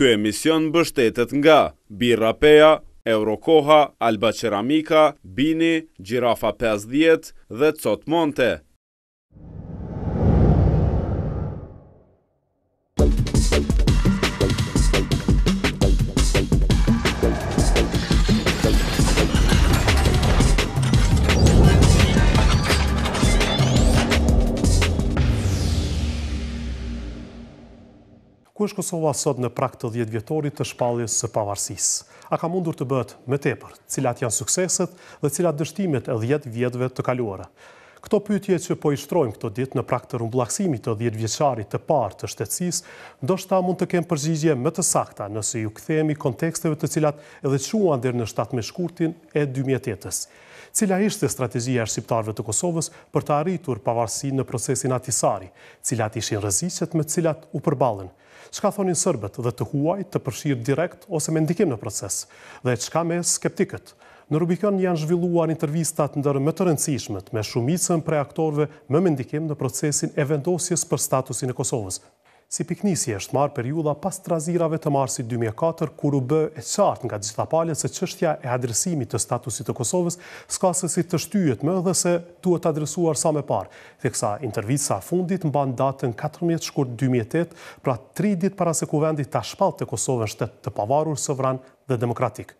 Ky emision mbështetet nga Birra Peja, Eurokoha, Alba Ceramika, Bini, Gjirafa 50 dhe Cot Monte. Ku është Kosova sot në prag të 10 vjetorit të shpalljes së pavarësisë? A ka mundur të bëhet më tepër? Cilat janë sukseset dhe cilat dështimet e 10 vjetëve të kaluara? Këto pyetje që po i shtrojmë këto ditë në prag të rumbullaksimit të 10 vjeçarit të parë të shtetësisë, ndoshta mund të kemë përgjigje më të sakta nëse ju kthehemi konteksteve të cilat edhe çuan deri në 17 shkurtin e 2008-s. Cila ishte strategjia e shqiptarëve të Kosovës për të arritur pavarësinë në procesin Ahtisari, cilat ishin rreziqet me të cilat u përballën? Çka thonin serbët dhe të huaj të përfshirë direkt ose me ndikim në proces? Dhe çka me skeptikët? Në Rubikon janë zhvilluar intervistat ndër më të rëndësishmet me shumicën prej aktorëve më me ndikim në procesin e vendosjes për statusin e Kosovës. Si piknisje është marrë periudha pas trazirave të marsit 2004, kur u bë e qartë nga gjitha palët se çështja e adresimit të statusit të Kosovës s'ka se si të shtyhet më dhe se duhet adresuar sa më parë. Teksa intervista e fundit mban datën 14 shkurt 2008, pra 3 ditë para se kuvendi ta shpallte Kosovën shtet të pavarur, sovran dhe demokratik.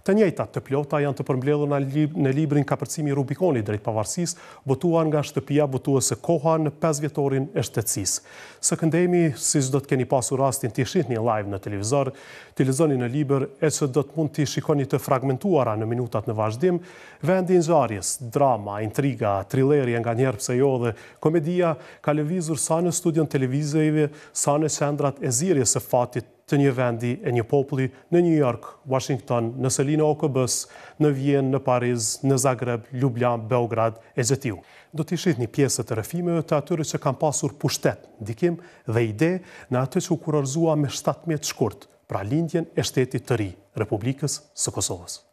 Të njëjtat të plota janë të përmbledhur në librin Kapërcimi i Rubikonit drejt pavarësisë, botuar nga shtëpia botuese Koha në 5 vjetorin e shtetësisë. Së këndemi, siç do të keni pasur rastin të shihni live në televizor, të lexoni në libër e që do të mund të shikoni të fragmentuara në minutat në vazhdim, vendi i ngjarjes, drama, intriga, thrilleri, nganjëherë pse jo dhe komedia ka lëvizur sa në studion televizive, sa në qendrat e zirjes së fatit të një vendi e një populli në New York, Washington, në Selina OKB-s, në Vjenë, në Paris, në Zagreb, Ljubljan, Beograd e gjetiu. Do t'i shihni pjesë të rrëfimeve të atyre që kanë pasur pushtet, ndikim dhe ide në atë që u kurorëzua me 17 shkurt, pra lindjen e shtetit të ri, Republikës së Kosovës.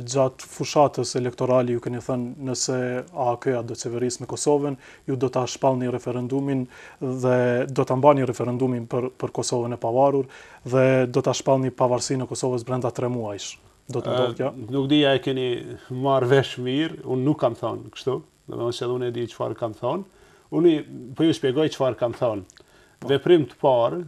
Gjatë fushatës elektorali ju keni thënë nëse AKJ do qeverisë me Kosovën, ju do ta shpallni referendumin dhe do ta mbani referendumin për Kosovën e pavarur dhe do ta shpallni pavarësinë e Kosovës brenda 3 muajsh. Do të ndodhë kjo? Nuk dija e keni marrë vesh mirë, unë nuk kam thonë kështu, domethënë se unë e di çfarë kam thonë. Unë po ju shpjegoj çfarë kam thonë. Veprim të parë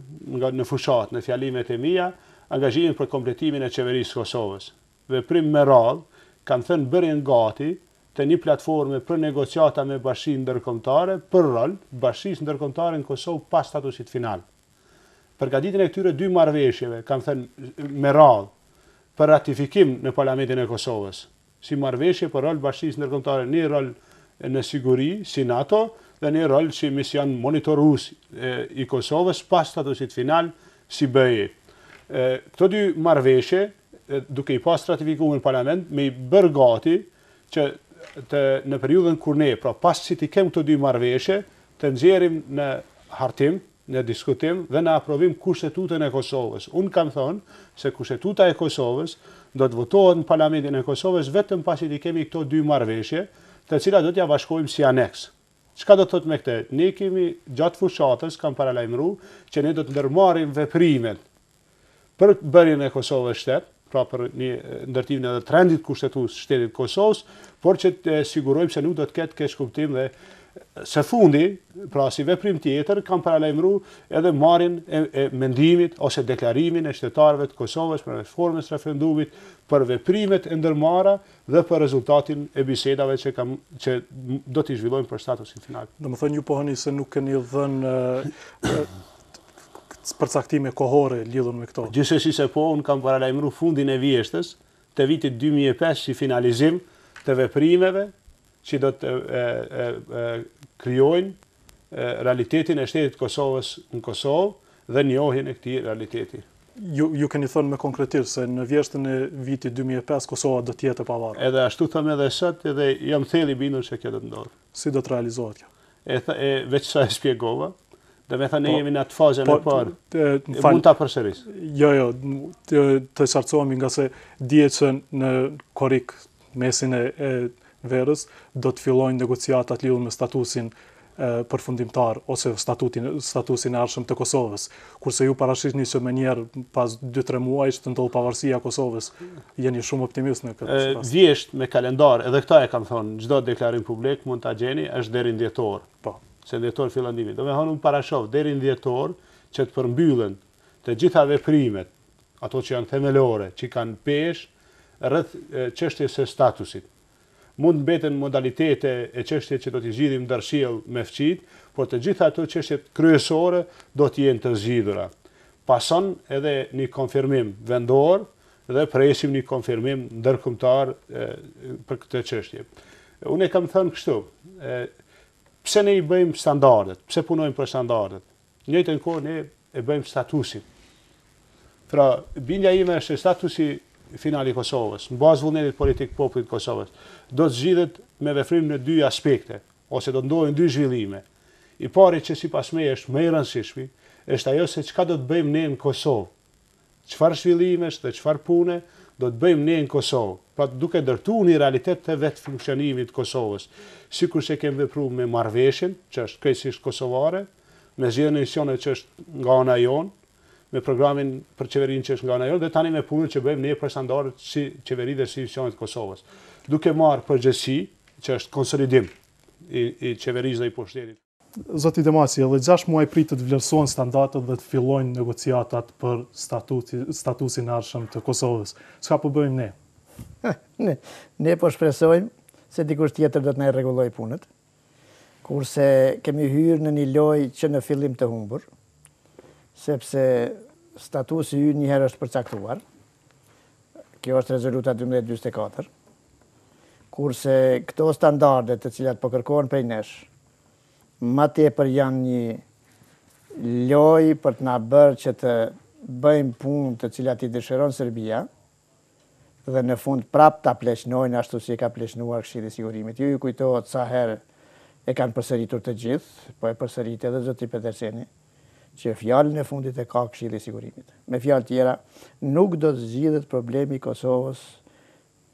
në fushat, në fjalimet e mia, angazhimin për kompletimin e qeverisë Kosovës. Veprim me radhë, kanë thënë bërjen gati të një platforme për negociata me bashkinë ndërkombëtare për rol bashkisë ndërkombëtare në Kosovë pas statusit final. Përgatitjen e këtyre 2 marrëveshjeve kanë thënë me radhë për ratifikim në Parlamentin e Kosovës. Si marrëveshje për rol bashkisë ndërkombëtare, një rol në siguri si NATO dhe një rol si mision monitorues i Kosovës pas statusit final si BE. Këto 2 marrëveshje duke i pas ratifikuar në parlament, me i bërë gati që në periudhën kur ne, pra pas që ti kem këto 2 marrëveshje, të nxjerrim në hartim, në diskutim dhe në aprovim kushtetutën e Kosovës. Unë kam thonë se kushtetuta e Kosovës do të votohet në parlamentin e Kosovës vetëm pas që ti kemi këto 2 marrëveshje, të cilat do t'ja bashkojmë si aneks. Çka do të thotë me këtë? Ne kemi gjatë fushatës, kam paralajmëruar që ne do të ndërmarrim veprimet për bërjen e Kosovës shtet, pra për një ndërtimin edhe trendit kushtetues shtetit Kosovës, por që të sigurojmë se nuk do të ketë keq kuptim dhe Së fundi, pra si veprim tjetër, kam paralajmëru edhe marrjen e mendimit ose deklarimin e qytetarëve të Kosovës për reformën e referendumit, për veprimet e ndërmarra dhe për rezultatin e bisedave që do t'i zhvillojmë për statusin final. Domethënë ju pohoni se nuk keni dhënë përcaktime kohore lidhur me këto. Gjithsesi se po, unë kam paralajmëru fundin e vjeshtës të vitit 2005 si finalizim të veprimeve që do të krijojnë realitetin e shtetit Kosovës në Kosovë dhe njohjen e këtij realiteti. Ju keni thënë me konkretisht se në vjeshtën e vitit 2005 Kosova do të jetë e pavarur. Edhe ashtu them edhe sot, edhe jam thellë i bindur se kjo do të ndodhë. Si do të realizohet kjo? Veç sa e shpjegova, dhe me thënë jemi në atë fazën e parë. Mund ta përsëris. Jo, të qartësohemi nga se dihet që në korrik mesin e verës do të fillojnë negociatat lidhur me statusin përfundimtar ose statusin e ardhshëm të Kosovës. Kurse ju parashihni që më njerë pas 2-3 muajsh të ndodhë pavarësia e Kosovës, jeni shumë optimist në këtë rast. Vjesht me kalendar, edhe këta e kam thonë, çdo deklarim publik mund ta gjeni është deri në dhjetor. Po. Se në dhjetor fillon ndimi. Domethënë unë parashoh deri në dhjetor që të përmbyllen të gjitha veprimet, ato që janë themelore, që kanë peshë rreth çështjes së statusit. Mund mbeten modalitete e çështjet që do t'i zgjidhim ndër shiell me fqit, por të gjitha ato çështjet kryesore do të jenë të zgjidhura. Pason edhe një konfirmim vendor dhe presim një konfirmim ndërkombëtar për këtë çështje. Unë e kam thënë kështu, pse ne i bëjmë standardet, pse punojmë për standardet? Në njëjtën kohë ne e bëjmë statusin. Pra, bindja ime është statusi final i Kosovës, në bazë vullnetit politik popullit të Kosovës, do të zgjidhet me veprim në 2 aspekte, ose do të ndodhin 2 zhvillime. I pari që sipas meje është më i rëndësishmi, është ajo se çka do të bëjmë ne në Kosovë. Çfarë zhvillimesh dhe çfarë pune do të bëjmë ne në Kosovë, pra duke ndërtuar një realitet të vetë funksionimit të Kosovës, sikur se kemi vepruar me marrëveshjen, që është krejtësisht kosovare, me zgjedhjen e misioneve që është nga ana jonë, me programin për qeverinë që është nga ana jonë, dhe tani me punën që bëjmë ne për standardet si qeveri dhe si misionet të Kosovës. Duke marrë përgjegjësi, që është konsolidim i qeverisë dhe i pushtetit. Zoti Demasi, edhe 6 muaj pritet të vlerësohen standardet dhe të fillojnë negociatat për statusin e ardhshëm të Kosovës. Çka po bëjmë ne? Ne po shpresojmë se dikush tjetër do të na rregullojë punët, kurse kemi hyrë në një lojë që në fillim të humbur, sepse statusi ynë një herë është përcaktuar. Kjo është rezoluta 1244. Kurse këto standarde të cilat po kërkohen prej nesh, më tepër janë një lojë për të na bërë që të bëjmë punë të cilat i dëshiron Serbia, dhe në fund prap ta pleqnojnë ashtu si e ka pleqnuar Këshilli i Sigurimit. Ju kujtohet sa herë e kanë përsëritur të gjithë, po e përsërit edhe zoti Peterseni, që fjalën e fundit e ka Këshilli i Sigurimit. Me fjalë tjera, nuk do të zgjidhet problemi i Kosovës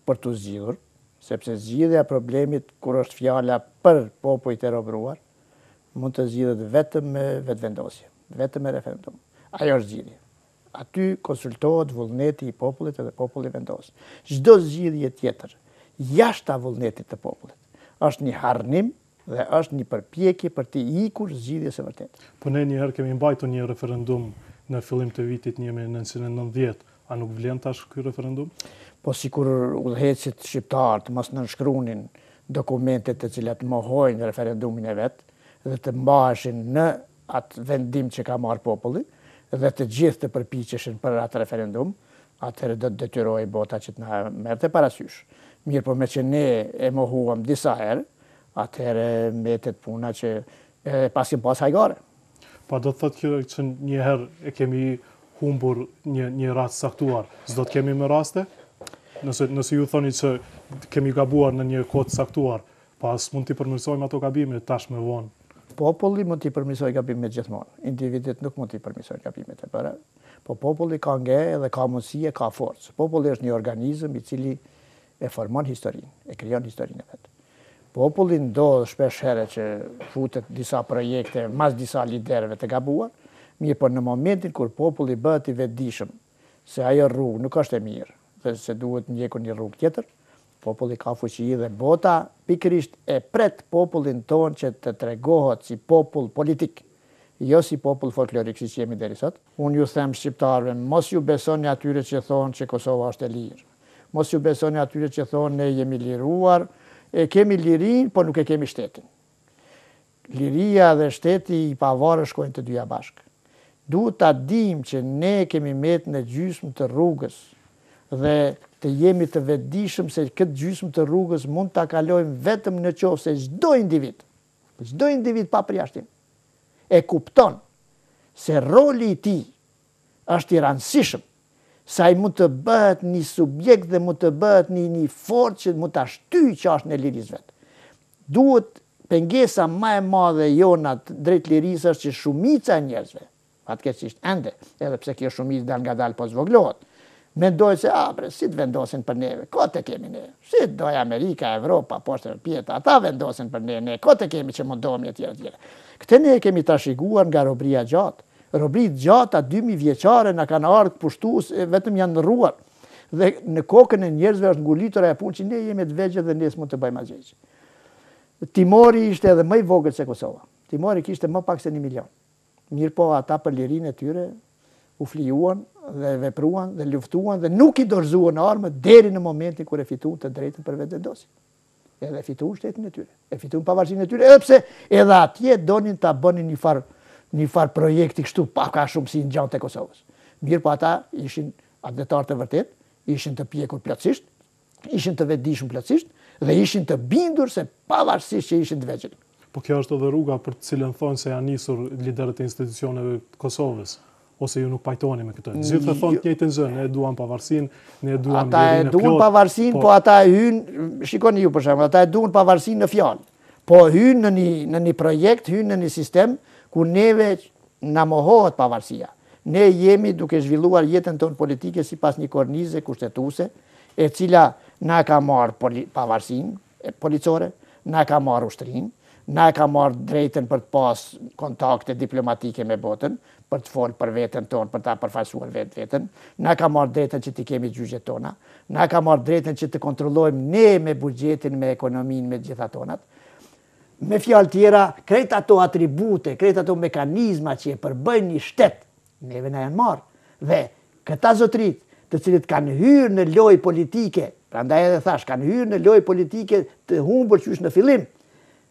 për të zgjidhur, sepse zgjidhja e problemit kur është fjala për popujt e robëruar, mund të zgjidhet vetëm me vetëvendosje, vetëm me referendum. Ajo është zgjidhja. Aty konsultohet vullneti i popullit edhe populli vendos. Çdo zgjidhje tjetër, jashta vullnetit të popullit, është një harrim dhe është një përpjekje për të ikur zgjidhjes së vërtetë. Po ne një herë kemi mbajtur një referendum në fillim të vitit 1990, a nuk vlen tash ky referendum? Po sikur udhëhecit shqiptar të mos nënshkruanin dokumentet të cilat mohojnë referendumin e vet dhe të mbaheshin në atë vendim që ka marrë populli, dhe të gjithë të përpiqeshin për atë referendum, atëherë do të detyrojë bota që të na merrte parasysh. Mirë, po me që ne e mohuam disa herë, atëherë mbetet puna që pasim pas hajgare. Po do të thotë që një herë e kemi humbur një rast saktuar, s'do të kemi më raste? Nëse ju thoni që kemi gabuar në një kohë të saktuar, pas mund t'i përmirësojmë ato gabime tash më vonë. Populli mund t'i përmirësojë gabimet gjithmonë. Individit nuk mund t'i përmirësojë gabimet e bëra. Po populli ka nge dhe ka mundësi e ka forcë. Populli është një organizëm i cili e formon historinë, e krijon historinë e vet. Populli ndodh shpesh herë që futet disa projekte mas disa liderëve të gabuar, mirë, por në momentin kur populli bëhet i vetëdijshëm se ajo rrugë nuk është e mirë, dhe se duhet ndjekur një rrugë tjetër, populli ka fuqi dhe bota pikërisht e pret popullin ton që të tregohet si popull politik, jo si popull folklorik si që jemi deri sot. Unë ju them shqiptarëve, mos ju besoni atyre që thonë që Kosova është e lirë. Mos ju besoni atyre që thonë ne jemi liruar, e kemi lirin, po nuk e kemi shtetin. Liria dhe shteti i pavarë shkojnë të dyja bashkë. Duhet ta dim që ne kemi met në gjysmë të rrugës dhe të jemi të vetëdijshëm se këtë gjysmë të rrugës mund ta kalojmë vetëm në qoftë se çdo individ pa përjashtim e kupton se roli i tij është i rëndësishëm, sa i mund të bëhet një subjekt dhe mund të bëhet një forcë që mund ta shtyjë qashën e lirisë vet. Duhet pengesa më e madhe jona drejt lirisë është që shumica e njerëzve, fatkeqësisht ende, edhe pse kjo shumicë dal ngadalë po zvoglohet, mendojnë se si të vendosin për neve, kote kemi ne, si të dojë Amerika, Evropa, poshtë pjetë, ata vendosin për ne, kote kemi që mundohemi e tjera. Këtë ne kemi trashëguar nga robria gjatë. Robrit gjata 2000 vjeçare na kanë ardhur pushtues, vetëm janë ndrruar. Dhe në kokën e njerëzve është ngulitur ajo punë që ne jemi të vegjël dhe ne s'mund të bëjmë asgjë. Timori ishte edhe më i vogël se Kosova. Timori kishte më pak se 1 milion. Mirë po ata për lirinë e tyre u flijuan dhe vepruan dhe luftuan dhe nuk i dorëzuan armët deri në momentin kur e fituan të drejtën për vetëvendosje. Edhe fituan shtetin e tyre, e fituan pavarësinë e tyre, edhe pse edhe atje donin ta bënin një far projekti kështu pa ka shumë si në gjatë e Kosovës. Mirë po ata ishin atletarë të vërtet, ishin të pjekur plotësisht, ishin të vetëdijshëm plotësisht dhe ishin të bindur se pavarësisht që ishin të vegjël. Po kjo është edhe rruga për të cilën thonë se janë nisur liderët e institucioneve të Kosovës, ose ju nuk pajtoni me këtë. Gjithë të thonë të njëjtën gjë, ne duam pavarësinë, ne duam ata e duan pavarësinë, po ata e hynë, shikoni ju për shembull, ata e duan pavarësinë në fjalë, po hynë në një projekt, hynë në një sistem ku neve na mohohet pavarësia. Ne jemi duke zhvilluar jetën tonë politike sipas një kornize kushtetuese, e cila na ka marrë pavarësinë policore, na ka marrë ushtrinë, na ka marrë drejtën për të pas kontakte diplomatike me botën, për të folë për veten tonë, për ta përfaqësuar veten, na ka marrë drejtën që të kemi gjyqet tona, na ka marrë drejtën që të kontrollojmë ne me buxhetin, me ekonominë, me gjitha tonat. Me fjalë tjera, krejt ato atribute, krejt ato mekanizma që e përbëjnë një shtet, neve na janë marrë. Dhe këta zotrit, të cilët kanë hyrë në lojë politike, prandaj edhe thash, kanë hyrë në lojë politike të humbur qysh në fillim,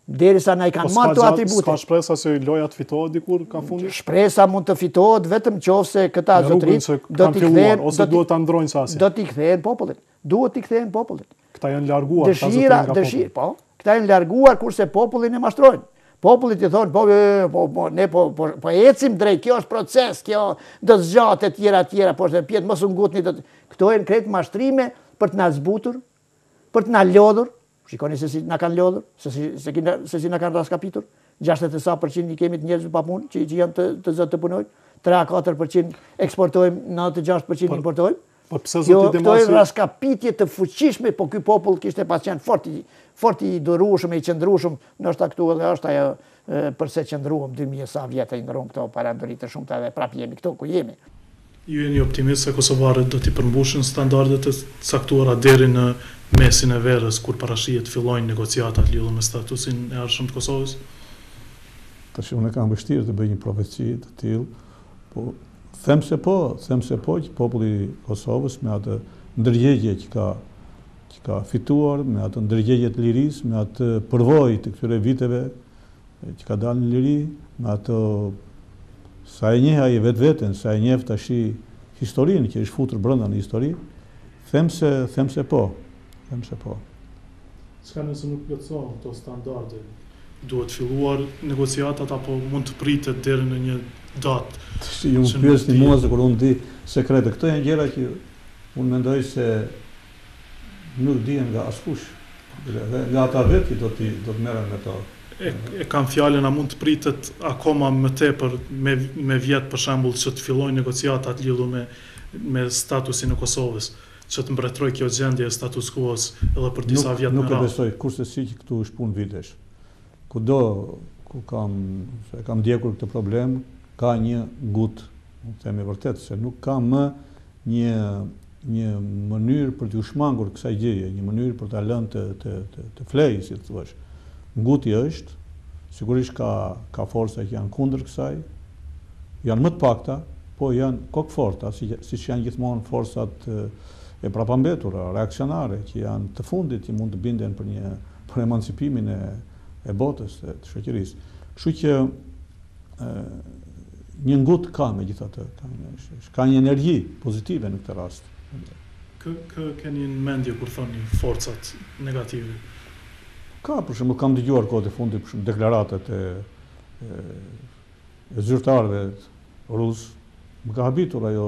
derisa na i kanë marrë to atribute. S'ka shpresa se loja të fitohet dikur ka fundi? Shpresa mund të fitohet vetëm nëse këta zotrit do t'i kthejnë ose duhet ta ndrojnë sasi. Do t'i kthejnë popullin. Duhet t'i kthejnë popullin. Këta janë larguar këta zotrit nga populli. Po, këta janë larguar kurse popullin e mashtrojnë. Popullit i thonë, ne po ecim drejt, kjo është proces, kjo do të zgjatet tjera, po është pjetë, mos u ngutni, këto janë krejt mashtrime për të na zbutur, për të na lodhur. Shikoni se si na kanë lodhur, se si na kanë raskapitur. 60% i kemi të njerëzve pa punë që janë të zëtë të punojnë, 3-4% eksportojmë, 96% importojmë. Këto e raskapitje të fuqishme, po ky popull kishte pas qenë fort i durueshëm, i qëndrueshëm, ndoshta këtu edhe është ajo përse qëndruam 2000 sa vjetë i ndron këto parandoritë shumëta dhe prapë jemi këtu ku jemi. Ju jeni optimist se kosovarët do t'i përmbushin standardet e caktuara deri në mesin e verës kur parashihet fillojnë negociatat lidhur me statusin e ardhshëm të Kosovës? Tash unë kam vështirë të bëj një profeci të tillë, po them se po që populli i Kosovës me atë ndërgjegje që ka fituar, me atë ndërgjegje të lirisë, me atë përvojë të këtyre viteve që ka dalë në liri, me atë sa e njeh ai vetveten, sa e njeh tash historinë që është futur brenda në histori, them se po. Çka nëse nuk plotësohen këto standarde? Duhet filluar negociatat apo mund të pritet deri në një datë? Ju më pyesni mua se kur unë di sekrete. Këto janë gjëra që unë mendoj se nuk dihen nga askush. Nga ata vetë do të merren me to. E kam fjalën, a mund të pritet akoma më tepër me vjet për shembull që të fillojnë negociatat lidhur me statusin e Kosovës, që të mbretëroj kjo gjendje e status quo-s edhe për disa vjet më radhë? Nuk e besoj, kurse si që këtu është punë vitesh. Kudo ku kam ndjekur këtë problem, ka një gut, unë themi vërtet, se nuk ka më një një mënyrë për t'u shmangur kësaj gjëje, një mënyrë për t'a lënë të flejë, si të thuash. Nguti është, sigurisht ka forca që janë kundër kësaj, janë më të pakta, po janë kokëforta, siç janë gjithmonë forcat e prapambetura, reakcionare, që janë të fundit, që mund të binden për emancipimin e botës, të shoqërisë. Kështu që një ngut ka megjithatë, ka një energji pozitive në këtë rast. Kë keni në mendje kur thoni forcat negative? Ka, për shembull, kam dëgjuar kohët e fundit për shembull deklaratat e zyrtarëve rusë. Më ka habitur ajo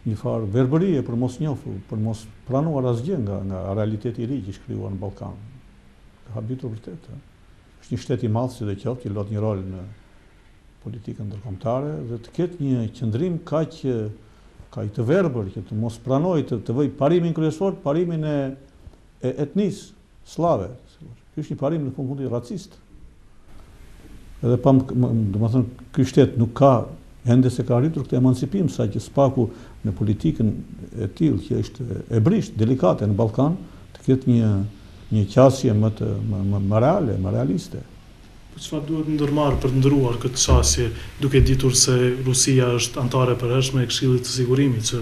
një farë verbërie për mos njohur, për mos pranuar asgjë nga realiteti i ri që shkruar në Ballkan. Ka habitur vërtet. Është një shtet i madh si dhe qoftë, që lot një rol në politikën ndërkombëtare dhe të ketë një qëndrim kaq të verbër që të mos pranojë të vëj parimin kryesor, parimin e etnisë slave. Ky është një parim në fund racist. Edhe domethënë ky shtet nuk ka ende se ka arritur këtë emancipim, sa që spaku në politikën e tillë që është e brisht, delikate në Ballkan, të ketë një qasje më reale, më realiste. Po çfarë duhet ndërmarrë për të ndëruar këtë qasje, duke ditur se Rusia është antare e përhershme e Këshillit të Sigurimit, që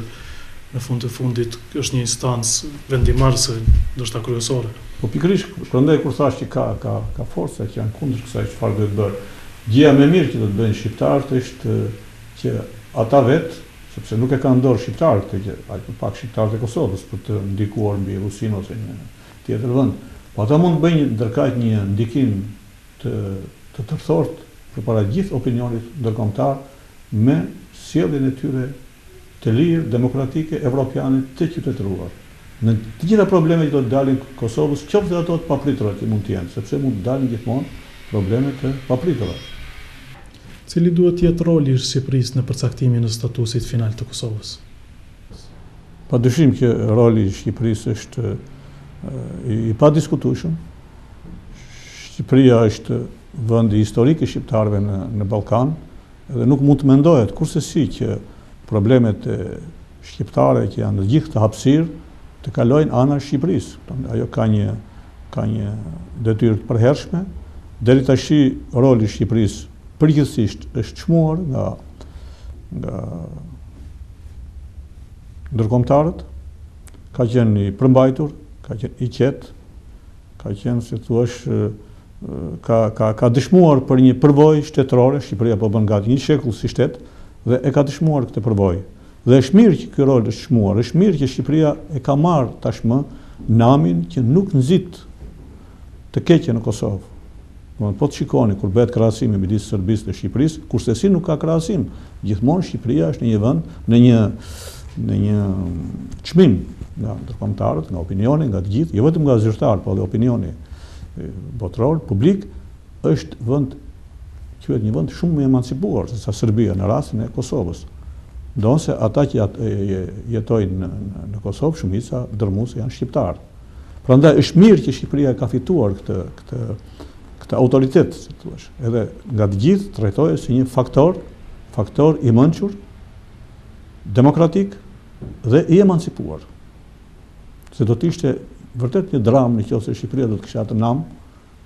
në fund të fundit është një instancë vendimarrëse, ndoshta kryesore. Po pikërisht, prandaj kur thash që ka forca që janë kundër kësaj çfarë duhet bërë. Gjëja më mirë që do të bëjnë shqiptarët është që ata vetë, sepse nuk e kanë dorë shqiptarët, aq pak shqiptarët e Kosovës për të ndikuar mbi Rusinë ose një tjetër vend. Po ata mund të bëjnë ndërkaq një ndikim të tërthort përpara gjithë opinionit ndërkombëtar me sjelljen e tyre të lirë, demokratike, evropiane të qytetëruar. Në të gjitha problemet që do të dalin Kosovës, qoftë ato të papritura që mund të jenë, sepse mund të dalin gjithmonë probleme të papritura. Cili duhet të jetë roli i Shqipërisë në përcaktimin e statusit final të Kosovës? Padyshim që roli i Shqipërisë është i padiskutueshëm. Shqipëria është vendi historik i shqiptarëve në Ballkan dhe nuk mund të mendohet kursesi që problemet shqiptare që janë në gjithë të hapësirë të kalojnë anash Shqipërisë. Ajo ka një detyrë të përhershme. Deri tash roli i Shqipërisë përgjithsisht është çmuar nga ndërkombëtarët, ka qenë i përmbajtur, ka qenë i qetë, ka qenë, si thua, ka dëshmuar për një përvojë shtetërore. Shqipëria po bën gati një shekull si shtet dhe e ka dëshmuar këtë përvojë. Dhe është mirë që ky rol është çmuar, është mirë që Shqipëria e ka marrë tashmë namin që nuk nxit të keqe në Kosovë. Po të shikoni kur bëhet krahasimi midis Serbisë dhe Shqipërisë, kurse si nuk ka krahasim. Gjithmonë Shqipëria është në një vend, në një çmim nga ndërkombëtarët, nga opinioni, nga të gjithë, jo vetëm nga zyrtarët, por edhe opinioni botëror, publik, është vend quhet një vend shumë më emancipuar se sa Serbia në rastin e Kosovës. Ndonse ata që jetojnë në Kosovë, shumica dërmuese janë shqiptarë. Prandaj është mirë që Shqipëria ka fituar këtë autoritet, si thua, edhe nga të gjithë trajtohet si një faktor i mençur, demokratik dhe i emancipuar. Se do të ishte vërtet një dramë nëse Shqipëria do të kishte atë nam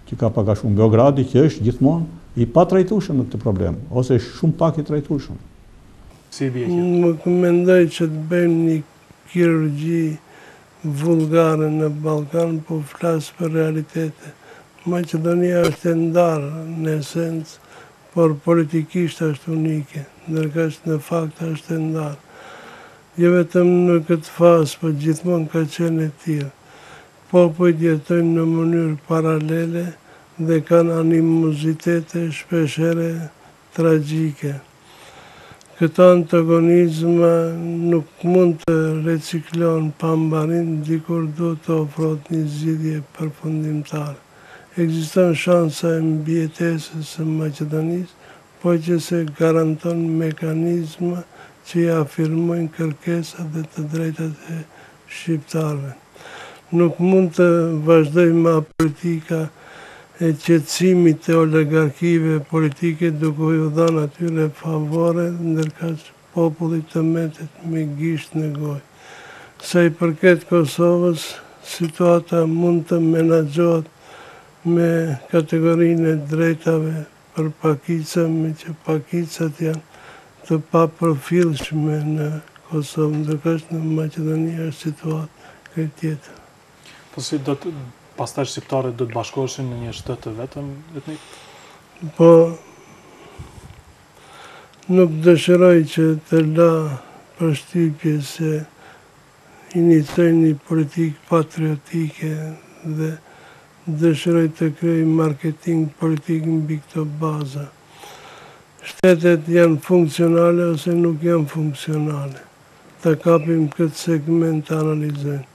që ka pak a shumë Beogradi, që është gjithmonë i patrajtueshëm në këtë problem, ose shumë pak i trajtueshëm. Si bie Nuk mendoj që të bëjmë një kirurgji vulgare në Ballkan, po flas për realitete. Maqedonia është e ndarë në esencë, por politikisht është unike, ndërkaq në fakt është e ndarë. Jo vetëm në këtë fazë, por gjithmonë ka qenë e tillë. Popujt jetojnë në mënyrë paralele dhe kanë animozitete shpeshherë tragjike. Këtë antagonizma nuk mund të reciklon pambarin, dikur do të ofrohet një zgjidhje përfundimtare. Ekziston shansa e mbijetesës së Maqedonisë, po që se garanton mekanizma që i afirmojnë kërkesat dhe të drejtat e shqiptarëve. Nuk mund të vazhdojmë politika e qetësimit të oligarkive politike duke u dhënë atyre favore, ndërkaq populli të metet me gisht në gojë. Sa i përket Kosovës, situata mund të menaxhohet me kategorinë e drejtave për pakicën, me që pakicat janë të papërfillshme në Kosovë, ndërkohë në Maqedoni është situatë tjetër. Po si pastaj shqiptarët do të bashkoheshin në një shtet të vetëm etnik? Po nuk dëshiroj që të la përshtypje se iniciojnë një politikë patriotike dhe dëshiroj të krijoj marketing politik mbi këto baza. Shtetet janë funksionale ose nuk janë funksionale. Ta kapim këtë segment të analizojnë.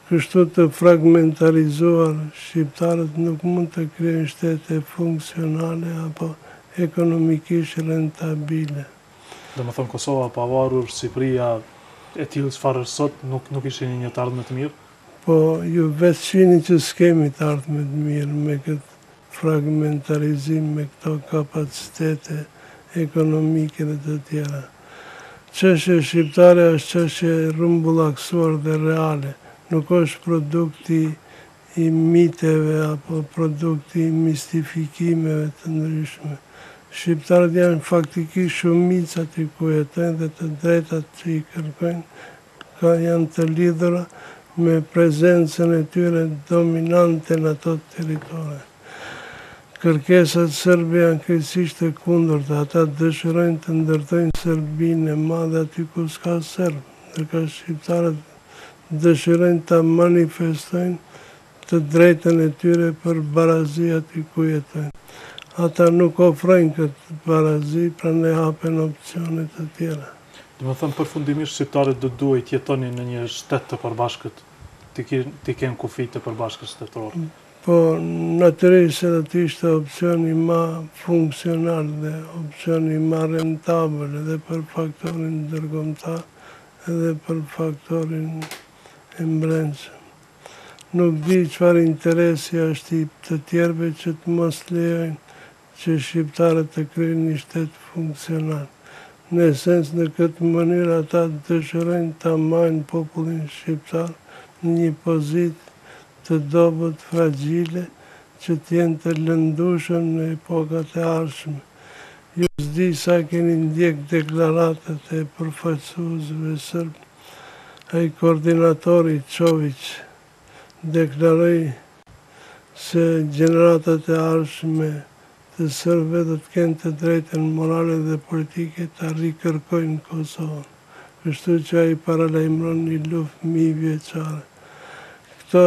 Kështu të fragmentarizuar, shqiptarët nuk mund të krijojnë shtete funksionale apo ekonomikisht rentabile. Dhe më thënë Kosova, pavarur, Shqipëria, e tillë çfarë është sot, nuk ishin një të ardhme të mirë? Po, ju vetë shihni që s'kemi të ardhme të mirë me këtë fragmentarizim, me këto kapacitete ekonomike dhe të tjera. Çështja shqiptare është çështje rrumbullaksuar dhe reale. Nuk është produkti i miteve apo produkti i mistifikimeve të ndryshme. Shqiptarët janë faktikisht shumicat i ku jetojnë dhe të drejtat që i kërkojnë janë të lidhura me prezencën e tyre dominante në ato territore. Kërkesat serbe janë krejtësisht e kundërta, ata dëshirojnë të ndërtojnë Serbinë e madhe aty ku s'ka serb, ndërkohë shqiptarët dëshirojnë ta manifestojnë të drejtën e tyre për barazi aty ku jetojnë. Ata nuk ofrojnë këtë barazi, prandaj hapen opsione të tjera. Do të thënë përfundimisht shqiptarët do duhet të jetonin në një shtet të përbashkët, të kenë kufi të përbashkët shtetëror. Po natyrisht se do të ishte opsioni më funksional dhe opsioni më rentabël edhe për faktorin ndërkombëtar edhe për faktorin e brendshëm. Nuk di çfarë interesi është i të tjerëve që të mos lejojnë që shqiptarët të krijojnë një shtet funksional. Në esencë, në këtë mënyrë ata dëshirojnë ta marrin popullin shqiptar në një pozitë të dobët, fragjile, që të jenë të lëndueshëm në epokat e ardhshme. Ju s'di sa keni ndjek deklaratat e përfaqësuesve serb. Ai koordinatori Çović deklaroi se gjeneratat e ardhshme të serbëve do të kenë të drejtën morale dhe politike të rikërkojnë Kosovën. Kështu që ai paralajmëron një luftë mijëvjeçare. Këto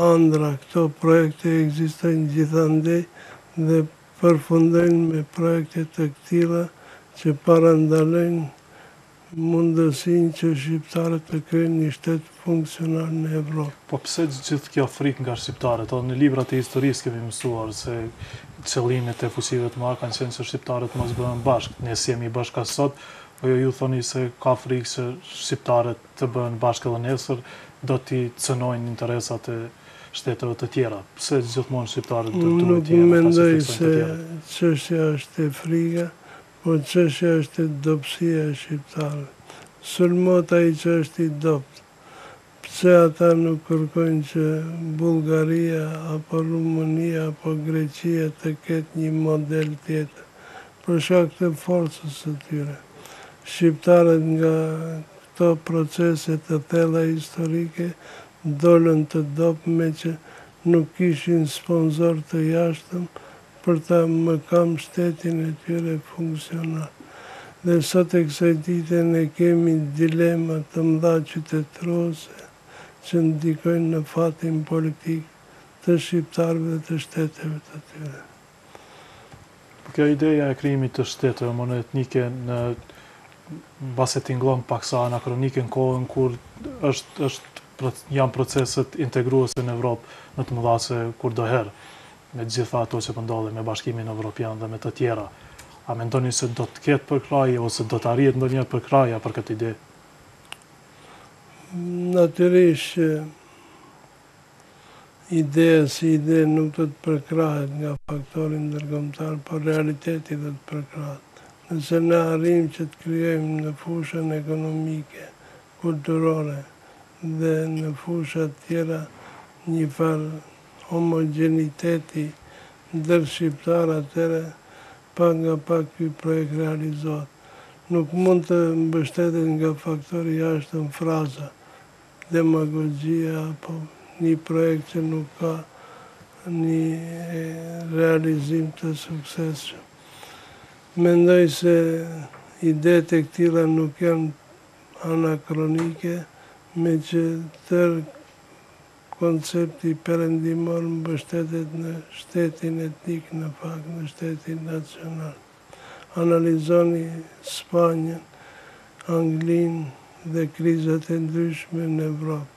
ëndra, këto projekte ekzistojnë gjithandej dhe përfundojnë me projekte të këtilla që parandalojnë mundësinë që shqiptarët të krijojnë një shtet funksional në Evropë. Po pse gjithë kjo frikë nga shqiptarët? Në librat e historisë kemi mësuar se qëllimet e fuqive të mëdha kanë qenë që shqiptarët mos bëhen bashkë. Ne si jemi bashkë as sot, po ju thoni se ka frikë se shqiptarët të bëhen bashkë edhe nesër, do t'i cënojnë interesat e shteteve të tjera. Pse gjithmonë shqiptarët duhet të jenë Nuk mendoj se çështja është e frika, po çështja është e dobësia e shqiptarëve. Sulmot ai që është i dopt. Pse ata nuk kërkojnë që Bullgaria apo Rumunia apo Greqia të ketë një model tjetër, për shkak të forcës së tyre. Shqiptarët nga këto procese të thella historike dolën të dopë me që nuk kishin sponsor të jashtëm për ta mëkam shtetin e tyre funksional. Dhe sot e kësaj dite ne kemi dilema të mëdha qytetërore që ndikojnë në fatin politik të shqiptarëve dhe të shteteve të tyre. Kjo ideja e krijimit të shteteve monetnike në base t'inglon paksa anakronike në kohën kur janë proceset integruese në Evropë në të mëdha se kur do herë, me gjitha ato që ndodhin me Bashkimin Evropian dhe me të tjera. A mendoni se do të ketë përkraje ose do të arrihet ndonjëherë përkraja për këtë ide? Natyrisht ideja si ide nuk do të përkrahet nga faktorin ndërkombëtar, por realiteti do të përkrahet. Nëse ne arrijmë që të krijojmë në fushën ekonomike, kulturore, dhe në fushat tjera një farë homogeniteti ndër shqiptar, atëre pak nga pak ky projekt realizohet. Nuk mund të mbështetet nga faktori jashtëm fraza, demagogjia apo një projekt që nuk ka një realizim të suksesshëm. Mendoj se idetë e këtilla nuk janë anakronike, me që tërë koncepti perëndimor mbështetet në shtetin etnik, në fakt në shtetin nacional. Analizoni Spanjën, Anglinë dhe krizat e ndryshme në Evropë.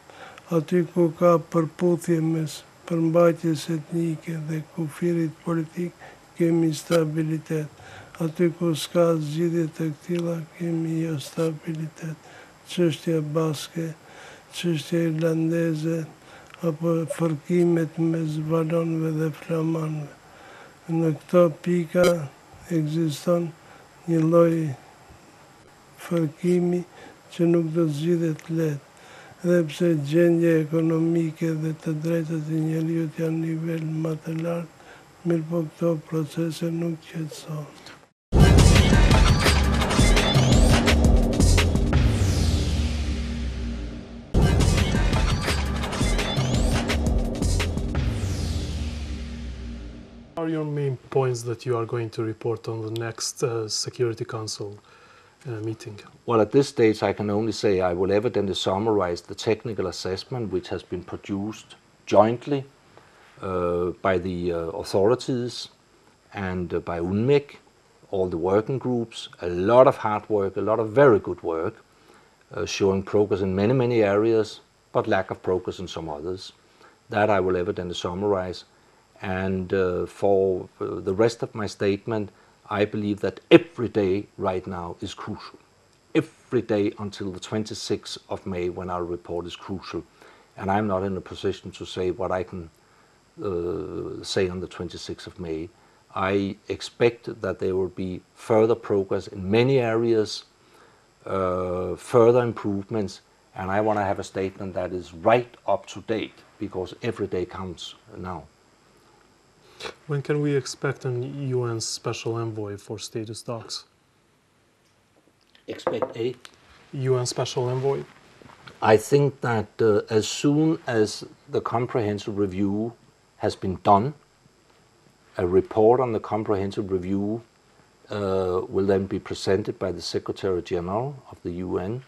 Aty ku ka përputhje mes përmbajtjes etnike dhe kufirit politik, kemi stabilitet. Aty ku s'ka zgjidhje të këtilla, kemi jo stabilitet. Çështja baske, çështja irlandeze, apo fërkimet mes valonëve dhe flamanëve. Në këto pika ekziston një lloj fërkimi që nuk do të zgjidhet lehtë. Dhe pse gjendja ekonomike dhe të drejtat e njeriut janë në nivel më të lartë, mirë po këto procese nuk qetësohen. What are your main points that you are going to report on the next Security Council meeting? Well, at this stage, I can only say I will evidently summarize the technical assessment which has been produced jointly by the authorities and by UNMIC, all the working groups, a lot of hard work, a lot of very good work, showing progress in many, many areas, but lack of progress in some others. That I will evidently summarize. And for the rest of my statement, I believe that every day right now is crucial. Every day until the 26th of May when our report is crucial. And I'm not in a position to say what I can say on the 26th of May. I expect that there will be further progress in many areas, further improvements, and I want to have a statement that is right up to date, because every day counts now. When can we expect an UN Special Envoy for status talks? Expect a UN Special Envoy? I think that as soon as the comprehensive review has been done, a report on the comprehensive review will then be presented by the Secretary General of the UN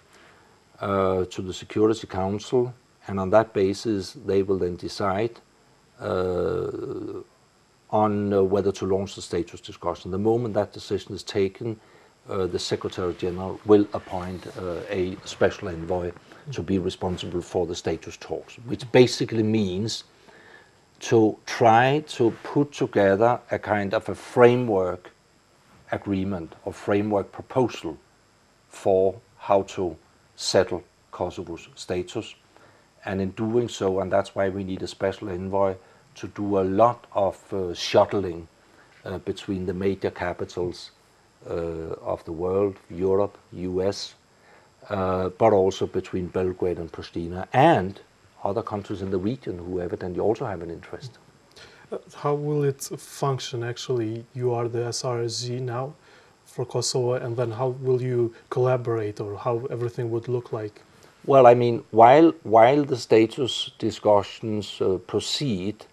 to the Security Council, and on that basis they will then decide on whether to launch the status discussion. The moment that decision is taken, the Secretary General will appoint a special envoy to be responsible for the status talks, which basically means to try to put together a kind of a framework agreement or framework proposal for how to settle Kosovo's status. And in doing so, and that's why we need a special envoy, to do a lot of shuttling between the major capitals of the world, Europe, US, but also between Belgrade and Pristina and other countries in the region who evidently also have an interest. How will it function actually? You are the SRSG now for Kosovo, and then how will you collaborate, or how everything would look like? Well, I mean, while the status discussions proceed,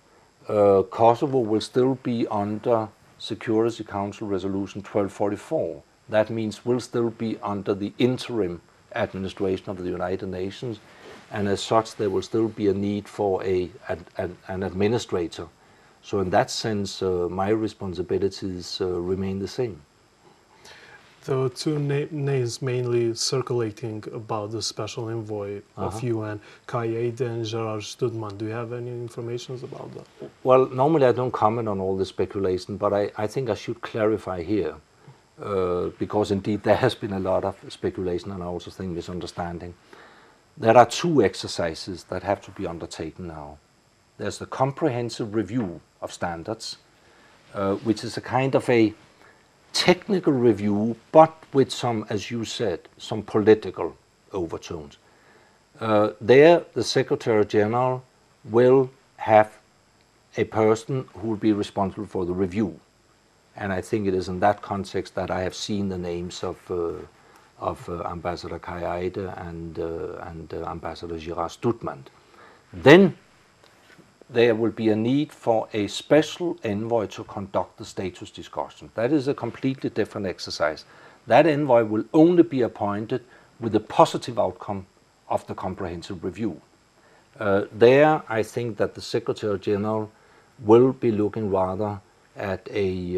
Kosovo will still be under Security Council Resolution 1244. That means we'll still be under the interim administration of the United Nations, and as such there will still be a need for an administrator. So in that sense, my responsibilities remain the same. There are two names mainly circulating about the special envoy of UN, Kai Eide and Gerard Studman. Do you have any information about that? Well, normally I don't comment on all the speculation, but I think I should clarify here, because indeed there has been a lot of speculation and I also think misunderstanding. There are two exercises that have to be undertaken now. There's the comprehensive review of standards, which is a kind of a technical review, but with some, as you said, some political overtones. There, the Secretary General will have a person who will be responsible for the review. And I think it is in that context that I have seen the names of Ambassador Kai Eide and Ambassador Gerard Stutman. Then there will be a need for a special envoy to conduct the status discussion. That is a completely different exercise. That envoy will only be appointed with a positive outcome of the comprehensive review. There, I think that the Secretary General will be looking rather at a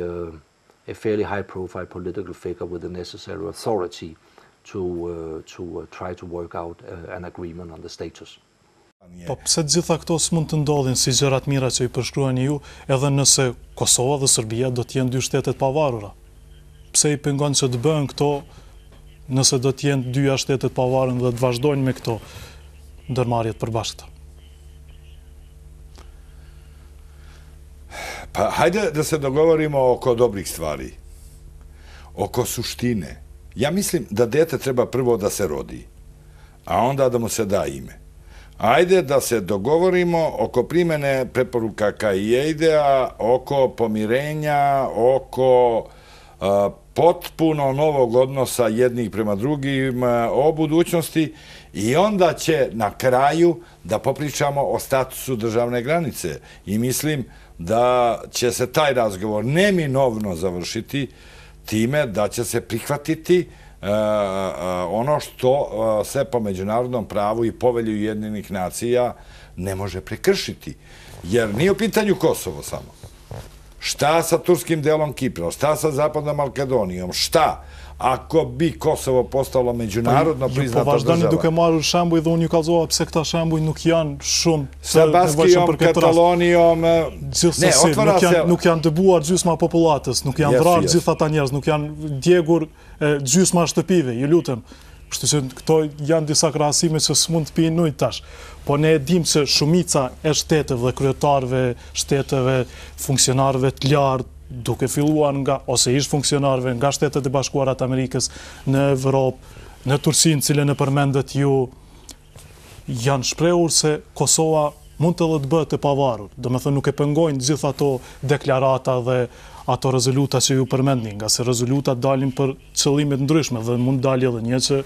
fairly high-profile political figure with the necessary authority to try to work out an agreement on the status. Po pse gjitha këto s'mund të ndodhin si gjërat mira që i përshkruani ju, edhe nëse Kosova dhe Serbia do t'jenë dy shtetet pavarura? Pse i pengon që të bëhen këto nëse do t'jenë dyja shtetet pavarura dhe të vazhdojnë me këto ndërmarrjet përbashkëta? Pa hajde da se dogovorimo oko dobrih stvari, oko suštine. Ja mislim da dete treba prvo da se rodi, a onda da mu se da ime. Ajde da se dogovorimo oko primene preporuka Kai Eidea, oko pomirenja, oko potpuno novog odnosa jednih prema drugim, o budućnosti, i onda će na kraju da popričamo o statusu državne granice. I mislim da će se taj razgovor neminovno završiti time da će se prihvatiti ono što se po međunarodnom pravu i povelji Ujedinjenih nacija ne može prekršiti. Jer nije u pitanju Kosovo samo. Šta sa turskim delom Kipra, šta sa Zapadnom Makedonijom, šta ako bi Kosovo postalo međunarodno priznata država? Po vazhdoni duke marrë shembuj dhe unë ju kallzova pse këta shembuj nuk janë shumë sa Baskijom, Katalonijom, nuk janë dëbuar gjysma popullatës, nuk janë vrarë gjithë ata njerëz, nuk janë djegur gjysma shtëpive, ju lutem. Kështu që këto janë disa krahasime që s'mund të pinë ujë tash. Po ne e dim që shumica e shteteve dhe kryetarëve shteteve, funksionarëve të lartë, duke filluar nga, ose ish funksionarëve nga Shtetet e Bashkuara të Amerikës, në Evropë, në Turqinë, cilën e përmendet ju, janë shprehur se Kosova mund të bëhet e pavarur. Domethënë nuk e pengojnë gjithë ato deklarata dhe ato rezoluta që ju përmendni, nga se rezolutat dalin për qëllime të ndryshme dhe mund dalë edhe një që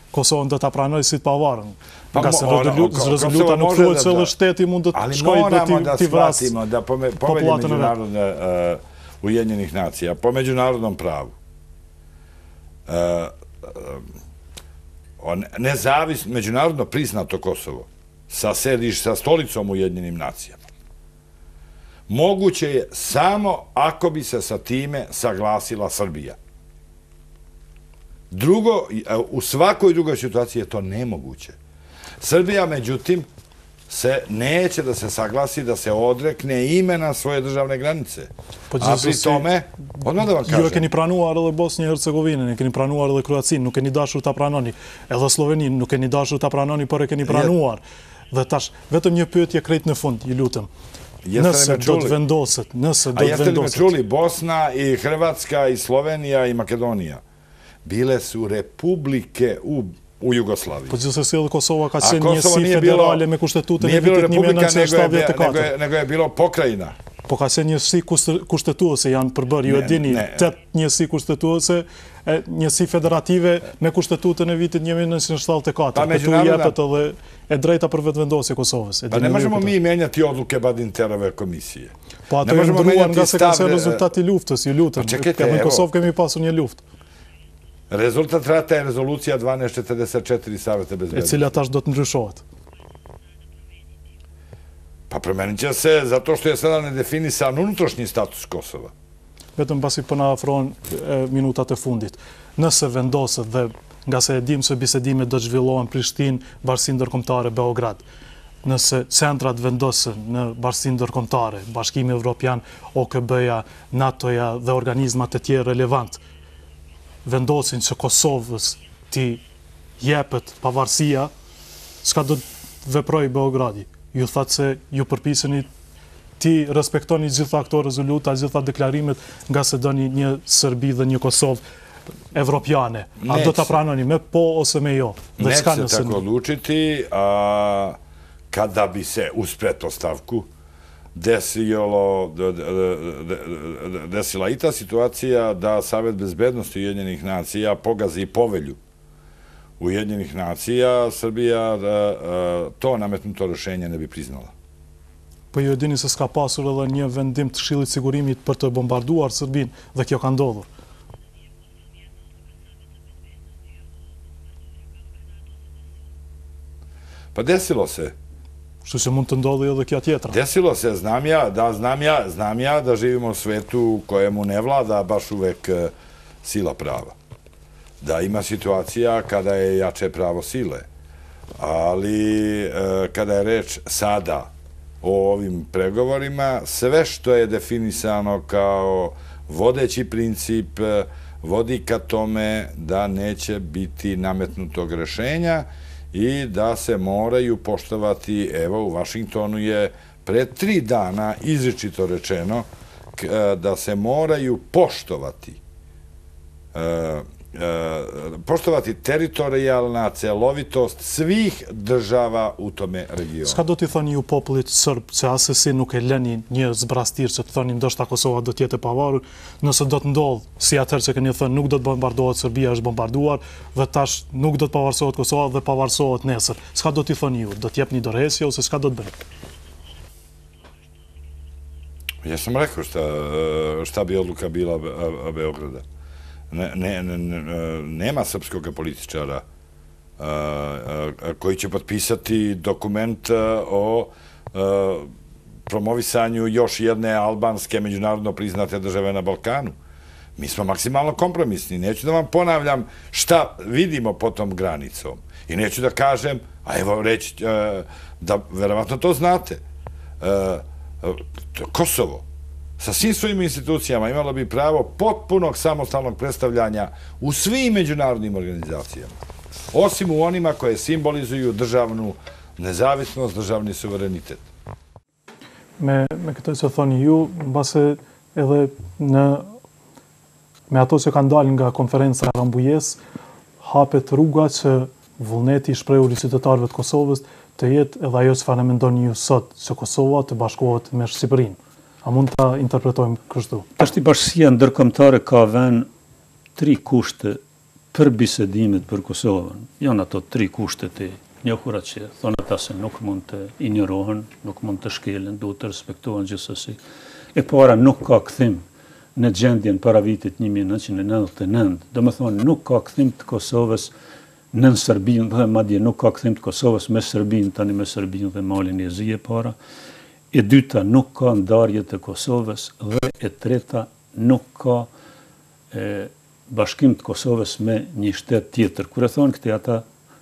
Kosovën do ta pranojë si të pavarur. Nga se rezoluta nuk thuhet se edhe shteti mund të shkojë të vrasë popullatën e vet. Ujedinjenih nacija, po međunarodnom pravu, međunarodno priznato Kosovo sa stolicom Ujedinjenim nacijama, moguće je samo ako bi se sa time saglasila Srbija. Drugo, u svakoj drugoj situaciji je to nemoguće. Srbija, međutim, se neće da se saglasi, da se odrekne imena svoje državne granice. A pri tome, odmah da vam kažem... Ju e keni pranuar edhe Bosnjë e Hercegovinën, e keni pranuar edhe Kroacinë, nuk keni dashur ta pranoni. Edhe Sloveninë, nuk keni dashur ta pranoni, por e keni pranuar. Dhe tash, vetëm një pyetje krejt në fund, ju lutem. Nëse do të vendoset, A jeste li me čuli? Bosna i Hrvatska i Slovenija i Makedonija bile su republike u Jugoslaviji. Po gjithsesi edhe Kosova ka qenë njësi federale me kushtetutën e vitit 1974. Nego je bilo pokrajina. Po ka qenë njësi kushtetuese, janë përbërë, ju e dini, 8 njësi kushtetuese, njësi federative me kushtetutën e vitit 1974. Këtu jepet edhe e drejta për vetëvendosje Kosovës. Pa ne možemo mi menjati odluke Badinterove komisije. Po ato e ndruan nga se ka qenë rezultati luftës, ju lutem. Në Kosovë kemi pasur një luftë. Rezultat rata je rezolucija 1244 Saveta bezbednosti. E cila tash do të ndryshohet? Pa promenit će se zato što je sada nedefinisan unutrašnji status Kosova. Vetëm pasi po na afrohen minutat e fundit. Nëse vendoset dhe nga se e dim se bisedimet do të zhvillohen Prishtinë, Bashkinë Ndërkombëtare Beograd. Nëse centrat vendosen në Bashkinë Ndërkombëtare, Bashkimi Evropian, OKB-ja, NATO-ja dhe organizmat e tjerë relevant, vendosin që Kosovës ti jepet pavarësia, s'ka do të veproj Beogradi. Ju thatë se ju përpiseni ti respektoni gjitha këto rezoluta, gjitha deklarimet, nga se doni një Serbi dhe një Kosovë evropiane. A do ta pranoni me po ose me jo? Neće se tako odlučiti, a kada bi se uz pretpostavku desila i ta situacija da Savet bezbednosti Ujedinjenih nacija pogazi povelju Ujedinjenih nacija, Srbija to nametnuto rešenje ne bi priznala. Po ju e dini se s'ka pasur edhe një vendim të Këshillit Sigurimit për të bombarduar Serbinë dhe kjo ka ndodhur. Pa desilo se. Što će mund të ndodhi edhe kjo tjetra. Desilo se, znam ja da živimo u svetu kojemu ne vlada baš uvek sila prava. Da ima situacija kada je jače pravo sile. Ali kada je reč sada o ovim pregovorima, sve što je definisano kao vodeći princip vodi ka tome da neće biti nametnutog rešenja i da se moraju poštovati, evo u Vašingtonu je pre 3 dana izričito rečeno da se moraju poštovati teritorijalna celovitost svih država u tome regionu. Ska do t'i thoni ju popullit sërb që asesi nuk e leni një zbrastir që të thoni ndoshta Kosova do t'jetë e pavarur, nëse do të ndodhë, si atëherë që keni thënë nuk do të bombardohet Serbia është bombarduar dhe tash nuk do të pavarësohet Kosova dhe pavarësohet nesër. Ska do t'i thoni ju? Do t'jep një dorëheqje ose ska do të bëjë? Ja sam rekao šta bi odluka bila Beograda. Nema srpskog političara koji će potpisati dokument o promovisanju još jedne albanske međunarodno priznate države na Balkanu. Mi smo maksimalno kompromisni. Neću da vam ponavljam šta vidimo pod tom granicom. I neću da kažem, a evo reći da verovatno to znate, Kosovo sa svim svojim institucijama imalo bi pravo potpunog samostalnog predstavljanja u svim međunarodnim organizacijama, osim u onima koje simbolizuju državnu nezavisnost, državni suverenitet. Me këtë që thoni ju, mbase edhe me ato që kanë dalë nga konferenca Rambujes, hapet rruga që vullneti i shprehur i qytetarëve të Kosovës të jetë edhe ajo çfarë mendoni ju sot, që Kosova të bashkohet me Shqipërinë. A mund ta interpretojmë kështu? Tashti bashkësia ndërkombëtare ka vënë 3 kushte për bisedimet për Kosovën. Janë ato 3 kushtet e njohura që thonë ata se nuk mund të injorohen, nuk mund të shkelen, duhet të respektohen gjithsesi. E para, nuk ka kthim në gjendjen para vitit 1999. Do më thonë, nuk ka kthim të Kosovës në Serbinë dhe madje nuk ka kthim të Kosovës me Serbinë, tani me Serbinë dhe Malin e Zi e para. E dyta, nuk ka ndarje të Kosovës dhe e treta, nuk ka bashkim të Kosovës me një shtet tjetër. Kur e thonë këte ata,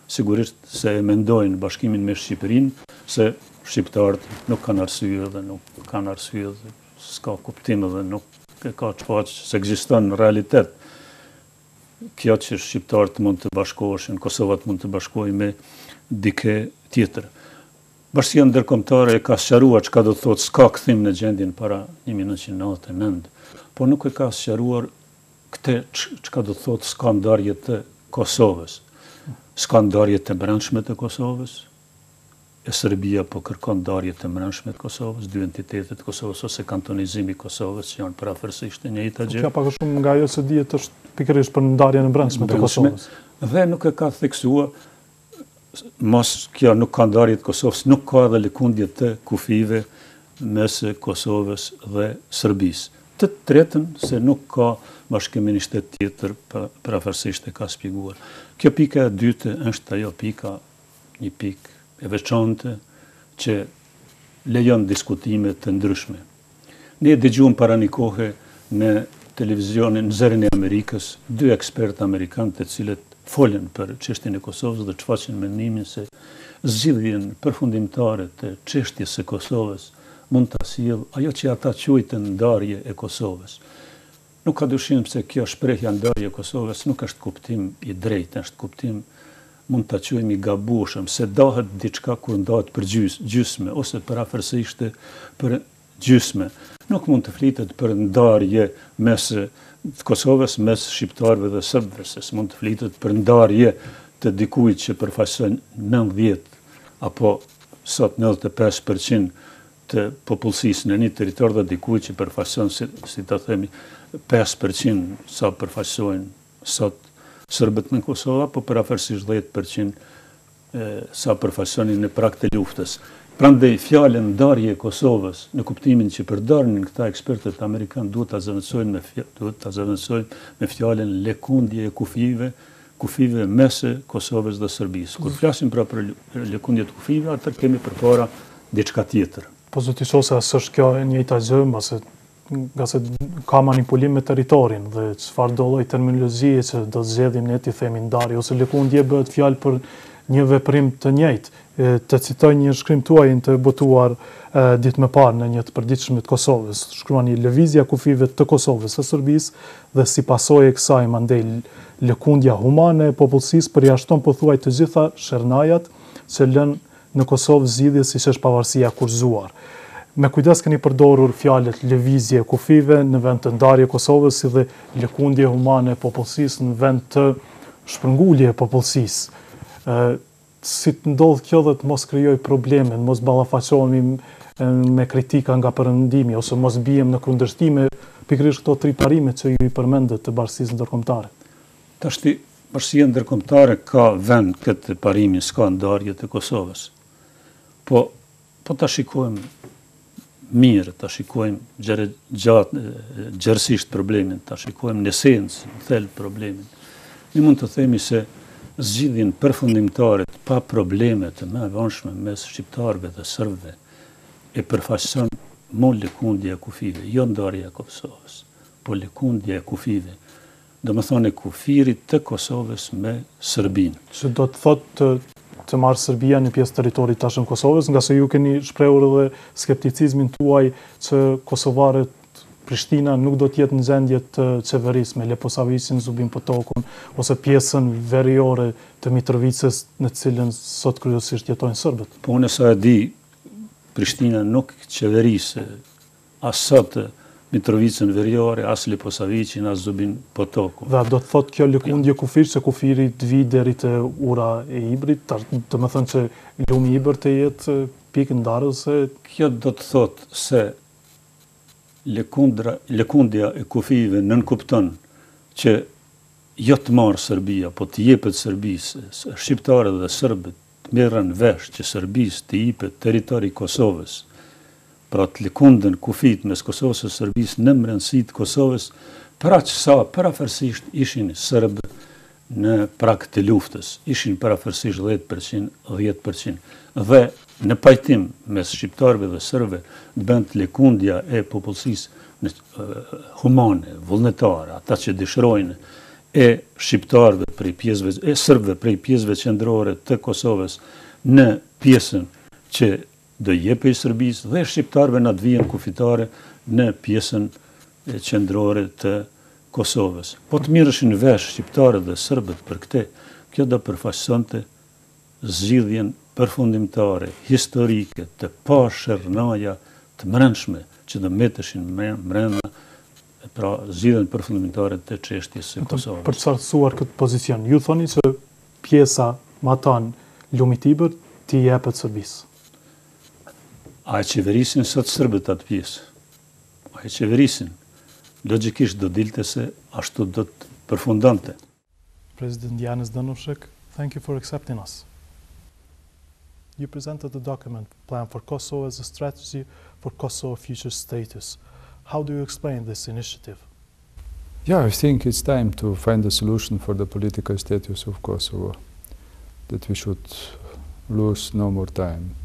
sigurisht se e mendojnë bashkimin me Shqipërinë, se shqiptarët nuk kanë arsye dhe nuk kanë arsye dhe s'ka kuptim dhe nuk ka çfarë se ekziston në realitet. Kjo që shqiptarët mund të bashkoheshin, Kosovat mund të bashkohej me dike tjetër. Bashkia ndërkombëtare e ka sqaruar çka do të thotë s'ka kthim në gjendjen para 1999, po nuk e ka sqaruar këtë çka do të thotë s'ka ndarje të Kosovës. S'ka ndarje të brendshme të Kosovës. E Serbia po kërkon ndarje të brendshme të Kosovës, 2 entitetet të Kosovës ose kantonizimi i Kosovës që janë parafërsisht e njëjta gjë. Kjo pak a shumë nga ajo se dihet është pikërisht për ndarjen e brendshme të Kosovës. Dhe nuk e ka theksuar mos kjo nuk ka ndarje të Kosovës, nuk ka edhe lëkundje të kufive mes Kosovës dhe Serbisë. Të tretën se nuk ka bashkim një shtet tjetër parafërsisht e ka shpjeguar. Kjo pika e dytë është ajo një pikë e veçantë që lejon diskutime të ndryshme. Ne dëgjuam para një kohe në televizionin në zërin e Amerikës 2 ekspertë amerikanë të cilët folën për çështjen e Kosovës dhe shfaqën mendimin se zgjidhjen përfundimtare të çështjes së Kosovës mund ta sjellë ajo që ata quajtën ndarje e Kosovës. Nuk ka dyshim se kjo shprehja ndarje e Kosovës nuk është kuptim i drejtë, është kuptim mund ta quajmë i gabueshëm, se dahet diçka kur ndahet për gjysmë ose parafërsisht për gjysmë. Nuk mund të flitet për ndarje mes të Kosovës mes shqiptarëve dhe serbëve, se s'mund të flitet për ndarje të dikujt që përfaqëson 90 apo sot 95% të popullsisë në një territor dhe dikujt që përfaqëson, si ta themi, 5% sa përfaqësojnë sot serbët në Kosovë, apo përafërsisht 10% sa përfaqësonin në prag të luftës. Prandaj fjalën ndarje e Kosovës në kuptimin që përdorin këta ekspertët amerikanë duhet ta zëvendësojnë me fjalën lëkundje e kufive mes Kosovës dhe Serbisë. Kur flasim pra për lëkundje të kufive, atë kemi përpara diçka tjetër. Po zoti Sosa, s'është kjo e njëjta gjë, nga se ka manipulim me territorin dhe çfarë do lloj terminologjie që do zgjedhim ne ti themi ndarje ose lëkundje bëhet fjalë për një veprim të njëjtë. Të citoj një shkrim tuaj të botuar ditë më parë në një të përditshme të Kosovës. Shkruani lëvizja kufive të Kosovës së Serbisë dhe si pasojë e kësaj mandej lëkundja humane e popullsisë përjashton pothuaj të gjitha shernajat që lënë në Kosovë zgjidhje siç është pavarësia kurzuar. Me kujdes keni përdorur fjalët lëvizje kufive në vend të ndarje Kosovës si dhe lëkundje humane e popullsisë në vend të shpërngulje e popullsisë. Si të ndodh kjo dhe të mos krijoj probleme, mos ballafaqohemi me kritika nga perëndimi ose mos bijem në kundërshtime pikërisht këto tri parime që ju i përmendët të bashkisë ndërkombëtare. Tashti bashkia ndërkombëtare ka vend këtë parimin, s'ka ndarje të Kosovës. Po ta shikojmë mirë, ta shikojmë gjërësisht problemin, ta shikojmë në esencë, në thelb problemin. Ne mund të themi se zgjidhjen përfundimtare pa probleme të mëavonshme mes shqiptarëve dhe serbëve e përfaqëson mo lëkundja e kufive, jo ndarja e Kosovës, po lëkundja e kufive. Domethënë kufirit të Kosovës me Serbinë. Që do të thotë të marrë Serbia një pjesë territorit tashëm Kosovës, nga se ju keni shprehur edhe skepticizmin tuaj që kosovarët Prishtina nuk do t'jetë në gjendje të qeverisë me Leposavicin, Zubin Potokun, ose pjesën veriore të Mitrovicës në cilën sot kryesisht jetojnë serbët. Po unë sa e di, Prishtina nuk qeverisë as sot Mitrovicën veriore, as Leposavicin, as Zubin Potokun. Dhe do të thotë kjo lëkundje kufir, që kufiri të vi deri te ura e Ibrit, të më thënë që lumi i Ibër të jetë pikë ndarës se... Kjo do të thotë se lëkundja e kufive nënkupton që jo të marrë Serbia, po të jepet Serbisë, shqiptarët dhe serbët të merren vesh që Serbisë të jepet territori i Kosovës, pra të lëkundën kufit mes Kosovës e Serbisë në mbrëmsitë të Kosovës, për aq sa parafërsisht ishin serbë në prag të luftës, ishin parafërsisht 10%. Dhe në pajtim mes shqiptarëve dhe serbëve bënd lëkundja e popullsisë humane, vullnetare, ata që dëshirojnë e shqiptarëve prej pjesëve, e serbëve prej pjesëve qendrore të Kosovës në pjesën që do jepej Serbisë dhe shqiptarëve në atë vijën kufitare në pjesën qendrore të Kosovës. Po të mirëshin vesh shqiptarët dhe serbët për këte, kjo do përfaqësonte zgjidhjen përfundimtare, historike, të pashërnaja të mbrëmshme që do meteshin brenda, pra zgjidhjen përfundimtare të çështjes së Kosovës. Për të sartësuar këtë pozicion, ju thoni që pjesa matan lumit Ibër t'i jepet Serbisë. A e qeverisin sot serbët atë pjesë? A e qeverisin? Logjikisht do dilte se ashtu do të përfundonte. President Janez Danushek, thank you for accepting us. You presented the document Plan for Kosovo as a strategy for Kosovo future status. How do you explain this initiative? Yeah, I think it's time to find a solution for the political status of Kosovo, that we should lose no more time,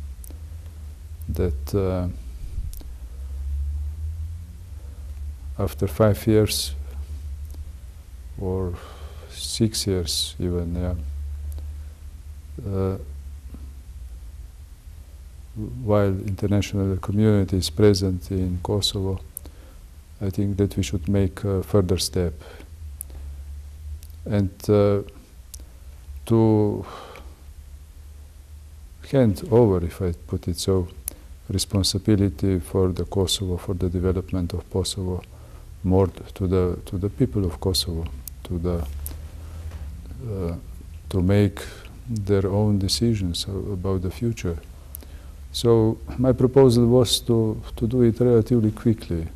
that after 5 years or 6 years even, while international community is present in Kosovo, I think that we should make a further step and to hand over, if I put it so, responsibility for the Kosovo, for the development of Kosovo more to the people of Kosovo, to make their own decisions about the future. So my proposal was to do it relatively quickly,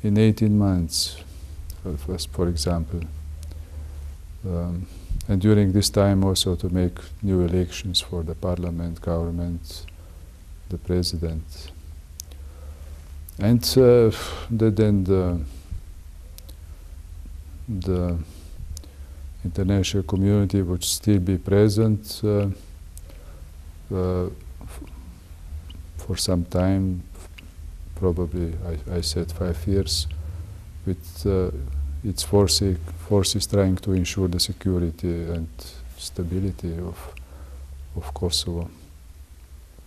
in 18 months, for example. And during this time also to make new elections for the parliament, government, the president. And then the international community would still be present for some time, probably I said 5 years, with its forces trying to ensure the security and stability of Kosovo.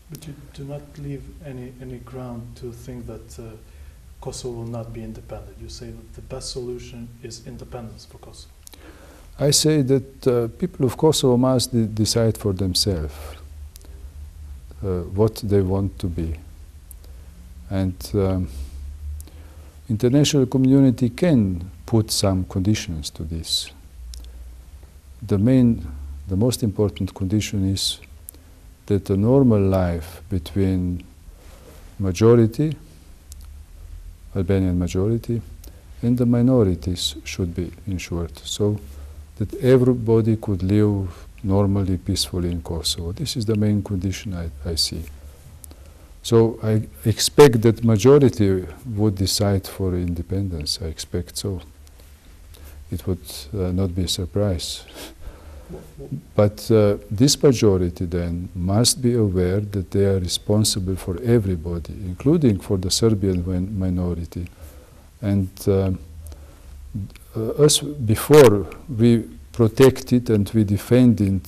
But you do not leave any ground to think that Kosovo will not be independent. You say that the best solution is independence for Kosovo. I say that people of Kosovo must decide for themselves what they want to be. And international community can put some conditions to this. The most important condition is that the normal life between majority, Albanian majority, and the minorities should be ensured, so that everybody could live normally, peacefully in Kosovo. This is the main condition I see. So I expect that majority would decide for independence. I expect so. It would not be a surprise. But this majority then must be aware that they are responsible for everybody, including for the Serbian minority. And us, before we protected and we defended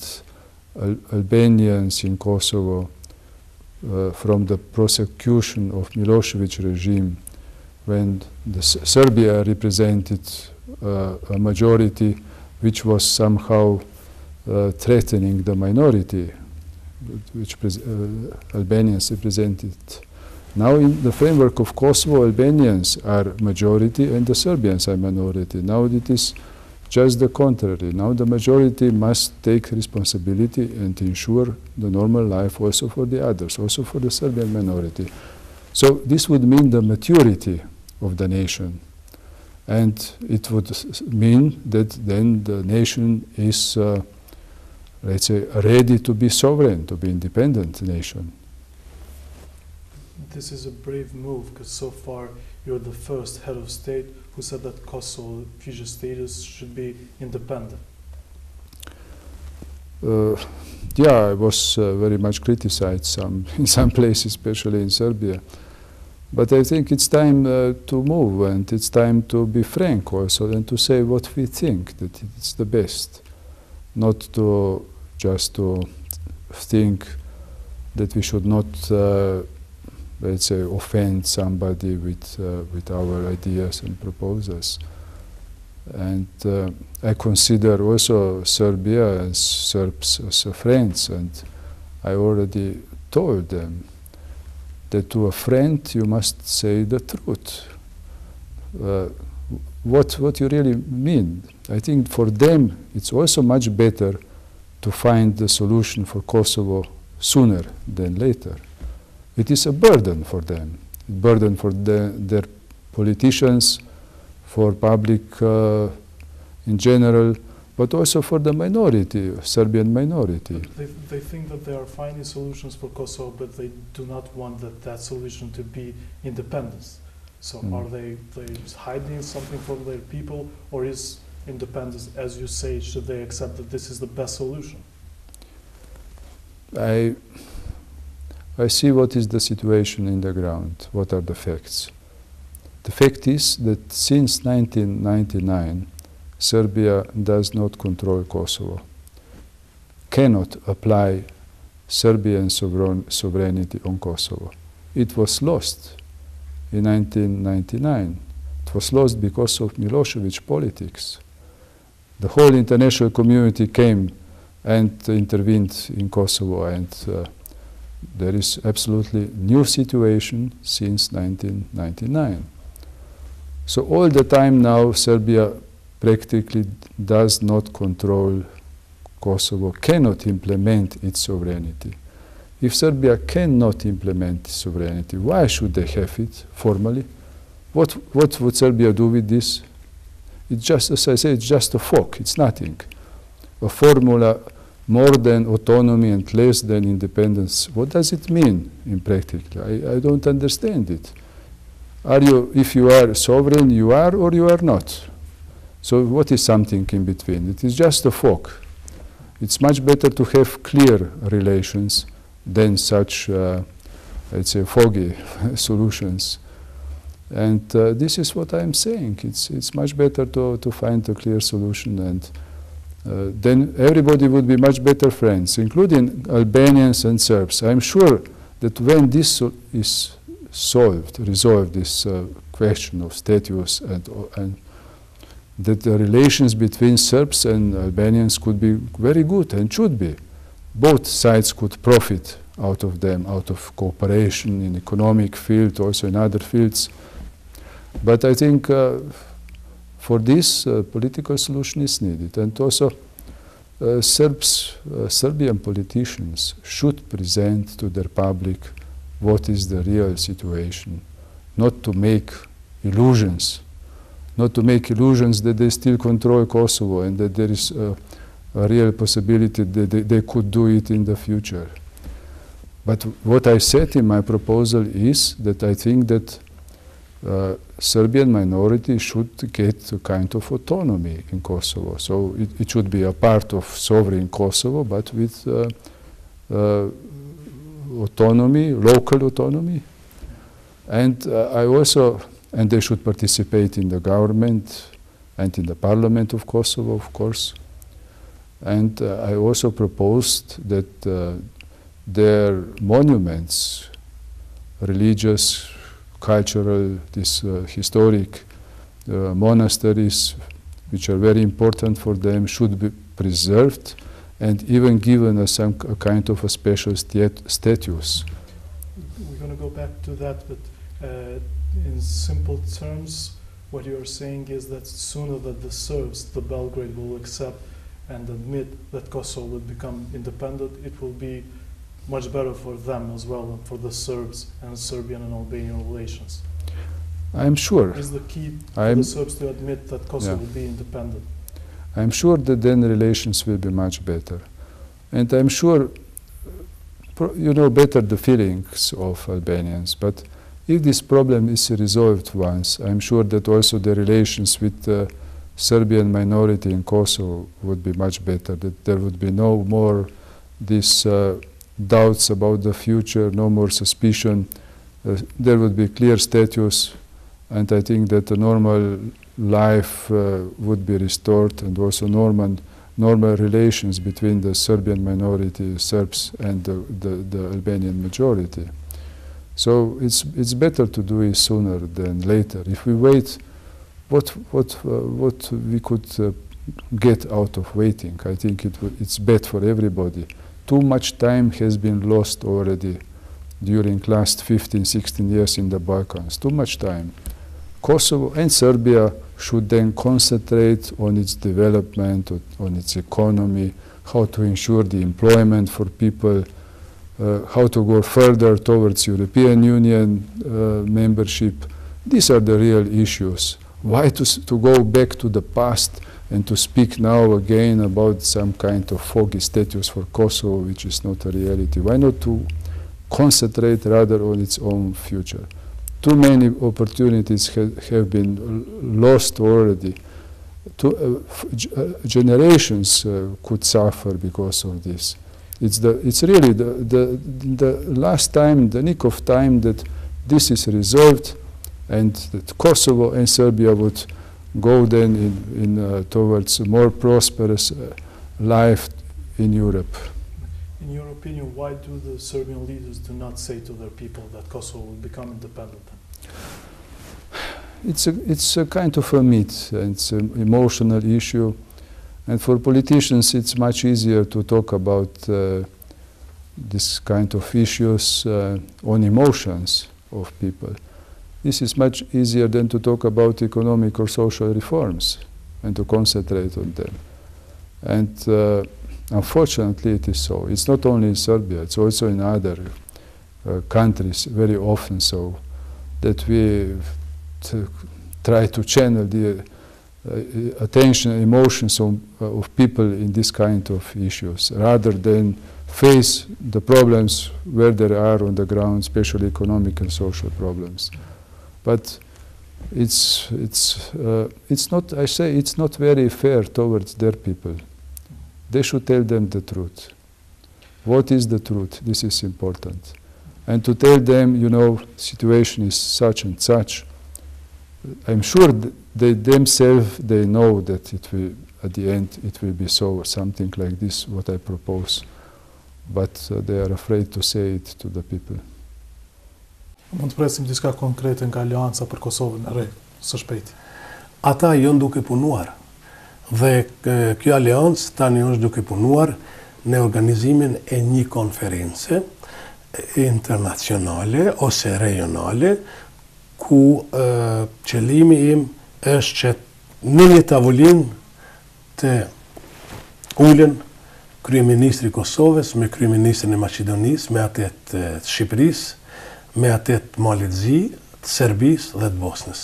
Albanians in Kosovo from the prosecution of Milosevic regime, when Serbia represented a majority which was somehow threatening the minority, which Albanians represented. Now in the framework of Kosovo, Albanians are majority and the Serbians are minority. Now it is just the contrary. Now the majority must take responsibility and ensure the normal life also for the others, also for the Serbian minority. So this would mean the maturity of the nation. And it would mean that then the nation is, let's say, ready to be sovereign, to be independent nation. This is a brave move, because so far you're the first head of state who said that Kosovo future status should be independent. Yeah, I was very much criticized in some places, especially in Serbia. But I think it's time to move, and it's time to be frank also, and to say what we think, that it's the best. Not to just to think that we should not, let's say, offend somebody with our ideas and proposals. And I consider also Serbia and Serbs as friends, and I already told them that to a friend you must say the truth. What you really mean. I think for them it's also much better to find the solution for Kosovo sooner than later. It is a burden for them, a burden for their politicians, for public in general, but also for the minority, Serbian minority. They think that they are finding solutions for Kosovo, but they do not want that solution to be independence. So are they just hiding something from their people, or is independence, as you say, should they accept that this is the best solution? I see what is the situation in the ground, what are the facts. The fact is that since 1999, Serbia does not control Kosovo, cannot apply Serbian sovereignty on Kosovo. It was lost in 1999. It was lost because of Milosevic politics. The whole international community came and intervened in Kosovo, and there is absolutely new situation since 1999. So all the time now Serbia practically does not control Kosovo, cannot implement its sovereignty. If Serbia cannot implement sovereignty, why should they have it formally? What would Serbia do with this? It's just, as I say, it's just a fork, it's nothing. A formula more than autonomy and less than independence. What does it mean in practically? I don't understand it. If you are sovereign, you are or you are not. So what is something in between? It is just a fork. It's much better to have clear relations than such, let's say, foggy solutions. And this is what I'm saying. It's much better to find a clear solution, and then everybody would be much better friends, including Albanians and Serbs. I'm sure that when this is resolved, this question of status, and that the relations between Serbs and Albanians could be very good and should be. Both sides could profit out of them, out of cooperation in economic field, also in other fields. But I think for this, political solution is needed. And also Serbian politicians should present to their public what is the real situation, not to make illusions, that they still control Kosovo and that there is a real possibility that they could do it in the future. But what I said in my proposal is that I think that Serbian minority should get a kind of autonomy in Kosovo. So it should be a part of sovereign Kosovo, but with autonomy, local autonomy. And and they should participate in the government and in the parliament of Kosovo, of course. And I also proposed that their monuments, religious, cultural, historic monasteries, which are very important for them, should be preserved and even given a kind of a special status. We're going to go back to that, but in simple terms, what you are saying is that sooner that the Serbs, the Belgrade, will accept and admit that Kosovo will become independent, it will be much better for them as well, and for the Serbs and Serbian and Albanian relations. I'm sure. Is the key for the Serbs to admit that Kosovo will be independent? I'm sure that then relations will be much better. And I'm sure, you know better the feelings of Albanians, but if this problem is resolved once, I'm sure that also the relations with the Serbian minority in Kosovo would be much better, that there would be no more this doubts about the future, no more suspicion. There would be clear status, and I think that the normal life would be restored, and also normal relations between the Serbian minority, Serbs, and the Albanian majority. So it's better to do it sooner than later. If we wait, what we could get out of waiting? I think it's bad for everybody. Too much time has been lost already during last 15, 16 years in the Balkans. Too much time. Kosovo and Serbia should then concentrate on its development, on its economy, how to ensure the employment for people, how to go further towards European Union membership. These are the real issues. Why to go back to the past and to speak now again about some kind of foggy status for Kosovo, which is not a reality? Why not to concentrate rather on its own future? Too many opportunities have been lost already. Generations could suffer because of this. It's really the last time, the nick of time that this is resolved, and that Kosovo and Serbia would go then towards a more prosperous life in Europe. In your opinion, why do the Serbian leaders do not say to their people that Kosovo will become independent? It's a kind of a myth, and it's an emotional issue. And for politicians, it's much easier to talk about this kind of issues on emotions of people. this is much easier than to talk about economic or social reforms and to concentrate on them. And unfortunately it is so. It's not only in Serbia, it's also in other countries very often so, that we try to channel the attention and emotions of people in this kind of issues, rather than face the problems where there are on the ground, especially economic and social problems. But it's not, I say, it's not very fair towards their people. They should tell them the truth. What is the truth? This is important. And to tell them, you know, situation is such and such. I'm sure they themselves, they know that it will, at the end, it will be so, or something like this, what I propose. But they are afraid to say it to the people. Mund të presim diçka konkrete nga Alianca për Kosovën e Re, së shpejti. Ata janë duke punuar. Dhe kjo aliancë tani është duke punuar në organizimin e një konference internacionale ose regionale ku qëllimi im është që në një tavolinë të ulen kryeministri i Kosovës me kryeministrin e Maqedonisë, me atë të Shqipërisë, me atë të Malitëzi, të Serbisë dhe të Bosnës.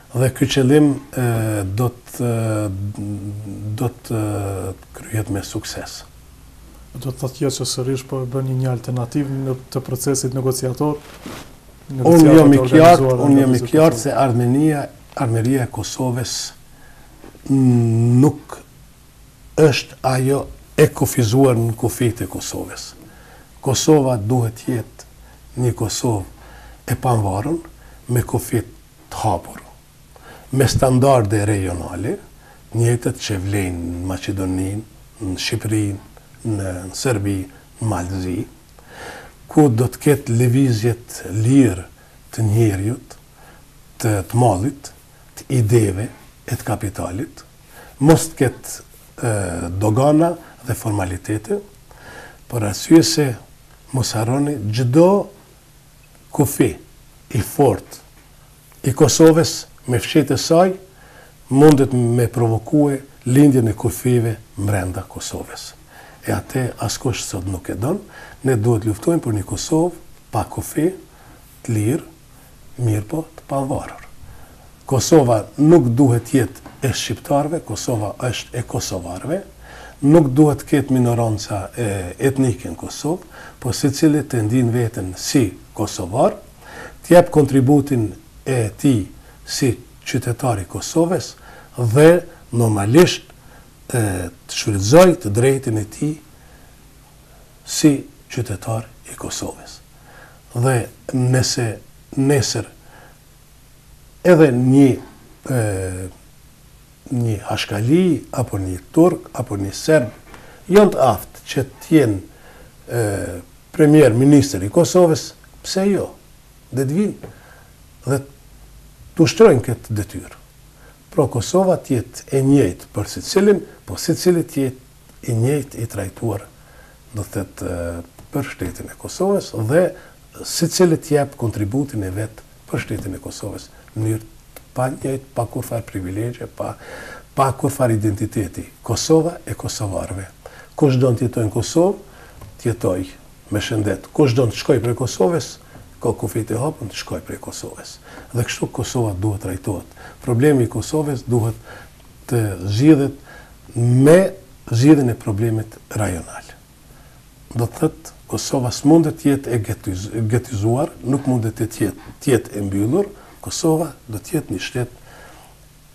Dhe ky qëllim do të kryhet me sukses. Do të thotë që sërish po bëni një alternativë në të procesit negociator? Unë jam i qartë se Armeria e Kosovës nuk është ajo e kufizuar në kufit e Kosovës. Kosova duhet jetë një Kosovë e pavarur me kufit të hapur, me standarde regionale, njëjtët që vlen në Maqedoninë, në Shqipërinë, në Serbi, në Malëzi, ku do të ketë lëvizjet lirë të njerëzit, të mallit, të ideve e të kapitalit, mos të ketë dogana dhe formalitete, për arsye se mos harroni çdo kufi i fortë i Kosovës me fshehtë e saj mundet me provokue lindjen e kufive brenda Kosovës. E atë askush sot nuk e don. Ne duhet luftojmë për një Kosovë pa kufi, të lirë, mirë po të pavarur. Kosova nuk duhet jetë e shqiptarëve, Kosova është e kosovarëve, nuk duhet ketë minoranca etnike në Kosovë, po secili të ndin veten si kosovar, të jap kontributin e tij si qytetari i Kosovës dhe normalisht të shfrytëzoj të drejtin e tij si qytetar i Kosovës. Dhe nëse nesër edhe një hashkali, apo një turk, apo një serb, janë të aftë që t'jenë premier ministër i Kosovës, pse jo, dhe t'vinë dhe të ushtrojnë këtë detyrë. Pro Kosova t'jetë e njëjtë për secilin, po secili t'jetë i njëjtë i trajtuar, do thëtë për shtetin e Kosovës, dhe secili t'jep kontributin e vetë për shtetin e Kosovës, në mënyrë pa njëjtë, pa kur farë privilegje, pa kur farë identiteti. Kosova e kosovarëve. Kush do në tjetoj në Kosovë, tjetoj me shëndet. Kush do në të shkoj prej Kosovës, ka kufit e hapën të shkoj prej Kosovës. Dhe kështu Kosova duhet trajtohet. Problemi i Kosovës duhet të zgjidhet me zgjidhjen e problemit rajonal. Do të thëtë, Kosova s'mundet të jetë e getizuar, nuk mundet të jetë e mbyllur. Kosova do të jetë një shtet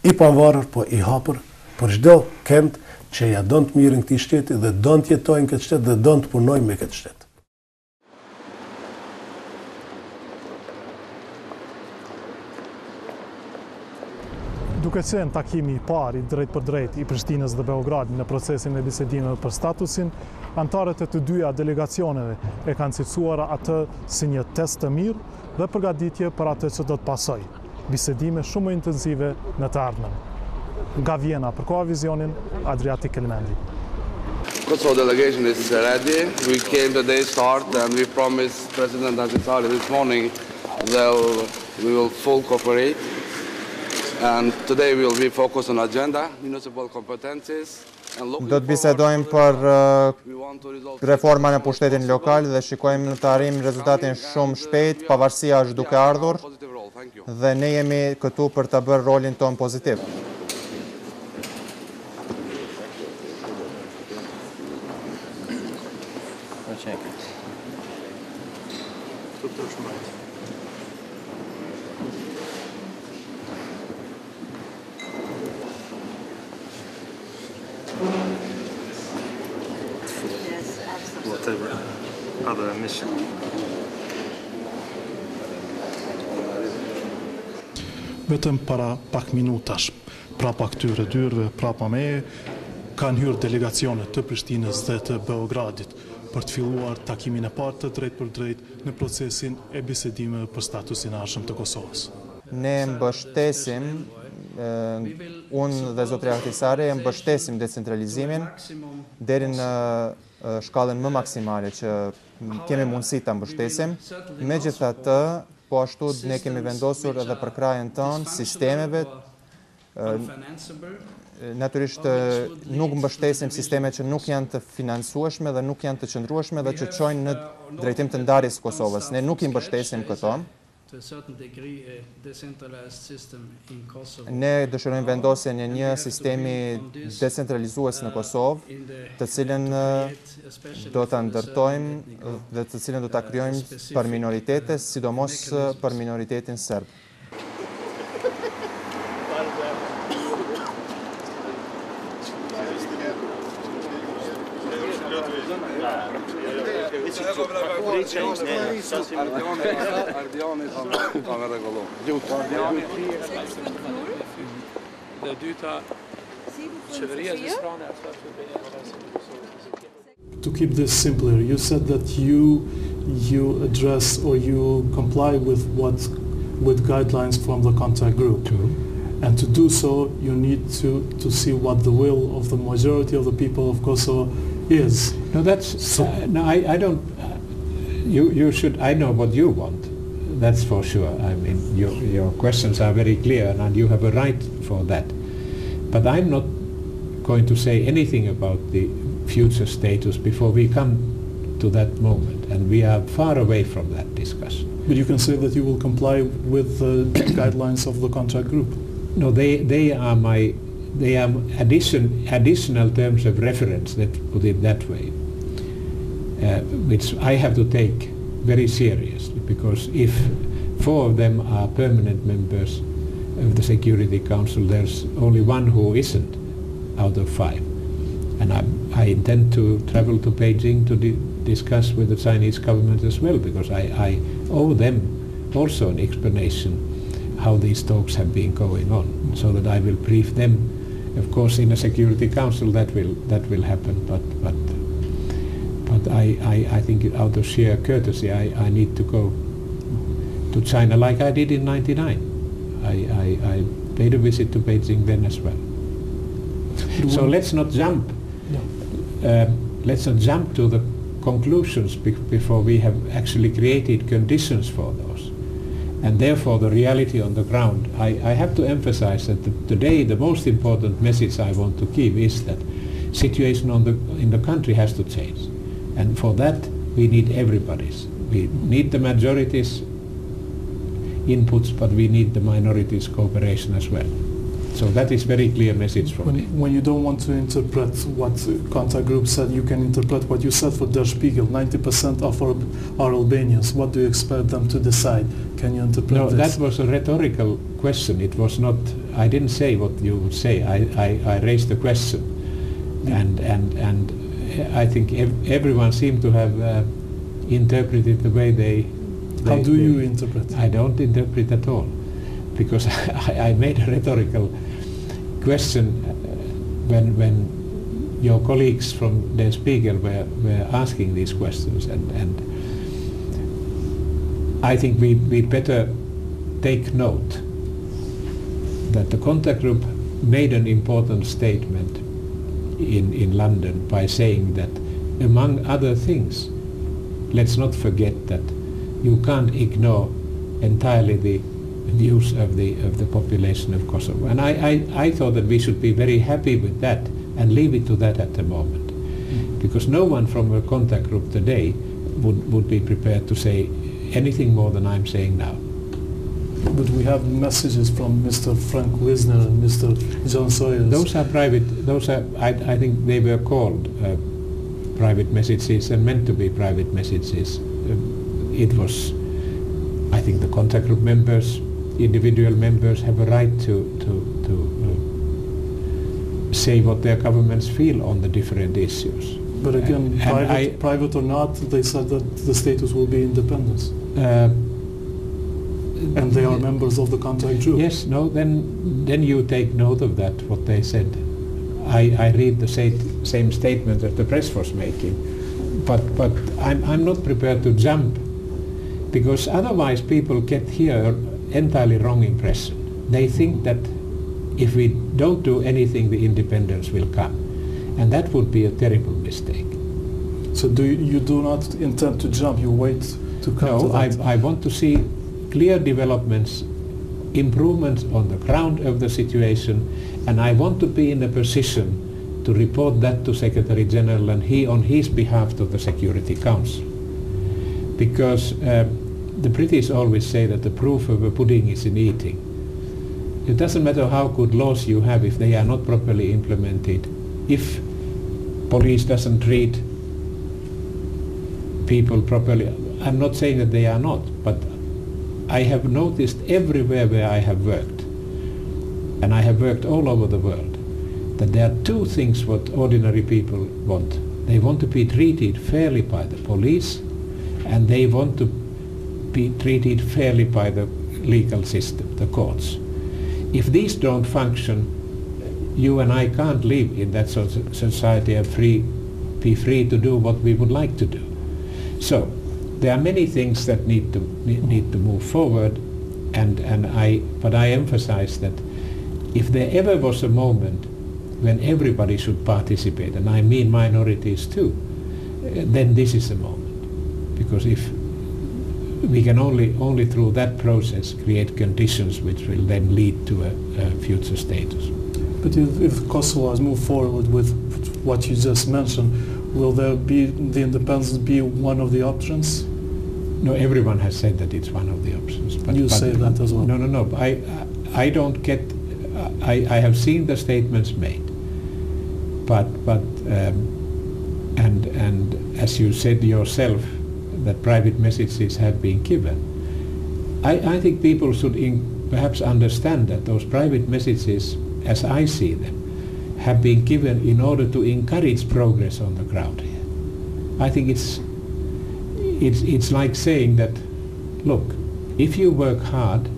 i pavarur, po i hapur për çdo kënd që ja don të mirën këtij shteti dhe don të jetojnë këtë shtet dhe don të punojnë me këtë shtet. Duke qenë takimi i parë i drejt për drejt i Prishtinës dhe Beogradit në procesin e bisedimeve për statusin, antarët e të dyja delegacioneve e kanë cilësuar atë si një test të mirë dhe përgatitje për atë që do të pasoj, bisedime shumë intensive në të ardhmen. Nga Vjena për Koha Vizionin, Adriatik Elmendi. Kosovo delegation is ready. We came the day start and we promised President Ahtisaari this morning they'll we will full cooperate. And today we will be focused on agenda, municipal competencies. Do të bisedojmë për reforma në pushtetin lokal dhe shikojmë të arrijmë rezultatin shumë shpejt, pavarësia është duke ardhur dhe ne jemi këtu për të bërë rolin ton pozitiv. Whatever other emission. Vetëm para pak minutash, prapa këtyre dyrëve, prapa me, kanë hyrë delegacionet të Prishtinës dhe të Beogradit për të filluar takimin e parë të drejt për drejt në procesin e bisedimeve për statusin e arshëm të Kosovës. Ne mbështesim, unë dhe zotëria Ahtisare, mbështesim decentralizimin deri në shkallën më maksimale që kemi mundësi ta mbështesim. Megjithatë, po ashtu ne kemi vendosur edhe për krajën tonë sistemeve. Natyrisht nuk mbështesim sisteme që nuk janë të financueshme dhe nuk janë të qëndrueshme dhe që çojnë në drejtim të ndarjes së Kosovës. Ne nuk i mbështesim këto. Ne dëshirojmë vendosjen e një sistemi decentralizues në Kosovë, të cilën do ta ndërtojmë dhe të cilën do ta krijojmë për minoritete, sidomos për minoritetin serb. To keep this simpler, you said that you address or you comply with guidelines from the contact group. True. And to do so, you need to see what the will of the majority of the people of Kosovo is. No, that's so. No, I don't. You should. I know what you want. That's for sure. I mean, your questions are very clear, and you have a right for that. But I'm not going to say anything about the future status before we come to that moment, and we are far away from that discussion. But you can say that you will comply with the guidelines of the contract group. No, they are additional terms of reference, let's put it that way, which I have to take very seriously, because if 4 of them are permanent members of the Security Council, there's only 1 who isn't out of 5. And I intend to travel to Beijing to discuss with the Chinese government as well, because I owe them also an explanation how these talks have been going on, so that I will brief them. Of course, in a Security Council that will happen, but I think out of sheer courtesy I need to go to China like I did in '99. I paid a visit to Beijing then as well. So let's not jump. Let's not jump to the conclusions before we have actually created conditions for those. And therefore the reality on the ground, I have to emphasize that today the most important message I want to give is that situation in the country has to change. And for that we need everybody's. We need the majority's inputs, but we need the minority's cooperation as well. So that is very clear message from me. When you don't want to interpret what contact group said, you can interpret what you said for Der Spiegel. 90% of are Albanians. What do you expect them to decide? Can you interpret this? No, that was a rhetorical question. It was not, I didn't say what you would say. I raised the question. And I think everyone seemed to have interpreted the way they How do you interpret? I don't interpret at all, because I made a rhetorical question when your colleagues from Der Spiegel were asking these questions, and I think we better take note that the contact group made an important statement in London by saying that, among other things, let's not forget that you can't ignore entirely the views of the population of Kosovo. And I thought that we should be very happy with that and leave it to that at the moment. Because no one from a contact group today would be prepared to say anything more than I'm saying now. But we have messages from Mr. Frank Wisner and Mr. John Sawyers. Those are private, I think they were called private messages and meant to be private messages. It was, I think the contact group members, individual members have a right to say what their governments feel on the different issues. But again, private or not, they said that the status will be independence. And they are members of the contact group. Yes, no, then you take note of that, what they said. I read the same statement that the press was making, but I'm not prepared to jump, because otherwise people get here entirely wrong impression. They think that if we don't do anything, the independence will come, and that would be a terrible mistake. So you do not intend to jump, you wait to come to that? I want to see clear developments, improvements on the ground of the situation, and I want to be in a position to report that to Secretary General and he on his behalf to the Security Council. Because the British always say that the proof of a pudding is in eating. It doesn't matter how good laws you have if they are not properly implemented. If police doesn't treat people properly, I'm not saying that they are not, but I have noticed everywhere where I have worked, and I have worked all over the world, that there are two things what ordinary people want. They want to be treated fairly by the police, and they want to be treated fairly by the legal system, the courts. If these don't function, you and I can't live in that sort of society and be free to do what we would like to do. So there are many things that need to move forward, but I emphasize that if there ever was a moment when everybody should participate, and I mean minorities too, then this is the moment. Because if we can only through that process create conditions which will then lead to a future status. But if Kosovo has moved forward with what you just mentioned, will the independence be one of the options? No, everyone has said that it's one of the options. But you say that as well? No. I don't get. I have seen the statements made, and as you said yourself, that private messages have been given. I think people should perhaps understand that those private messages, as I see them, have been given in order to encourage progress on the ground here. I think it's like saying that, look, if you work hard,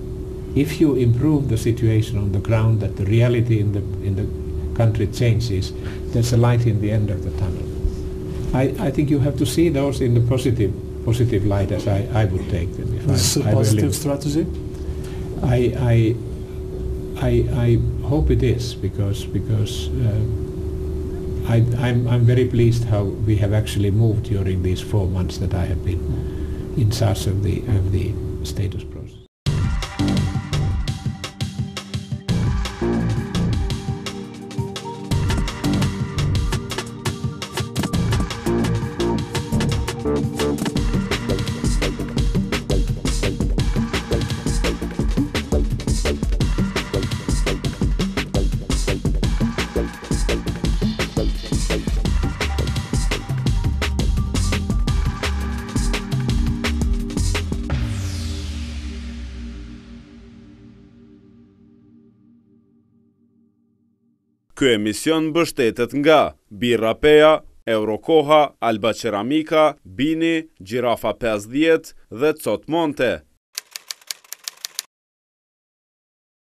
if you improve the situation on the ground, that the reality in the country changes, there's a light in the end of the tunnel. I think you have to see those in the positive light, as I would take them. This is a positive strategy? I hope it is, because I'm very pleased how we have actually moved during these 4 months that I have been in charge of the status process. Ky emision mbështetet nga Birra Peja, Eurokoha, Alba Ceramika, Bini, Gjirafa 50 dhe Cot Monte.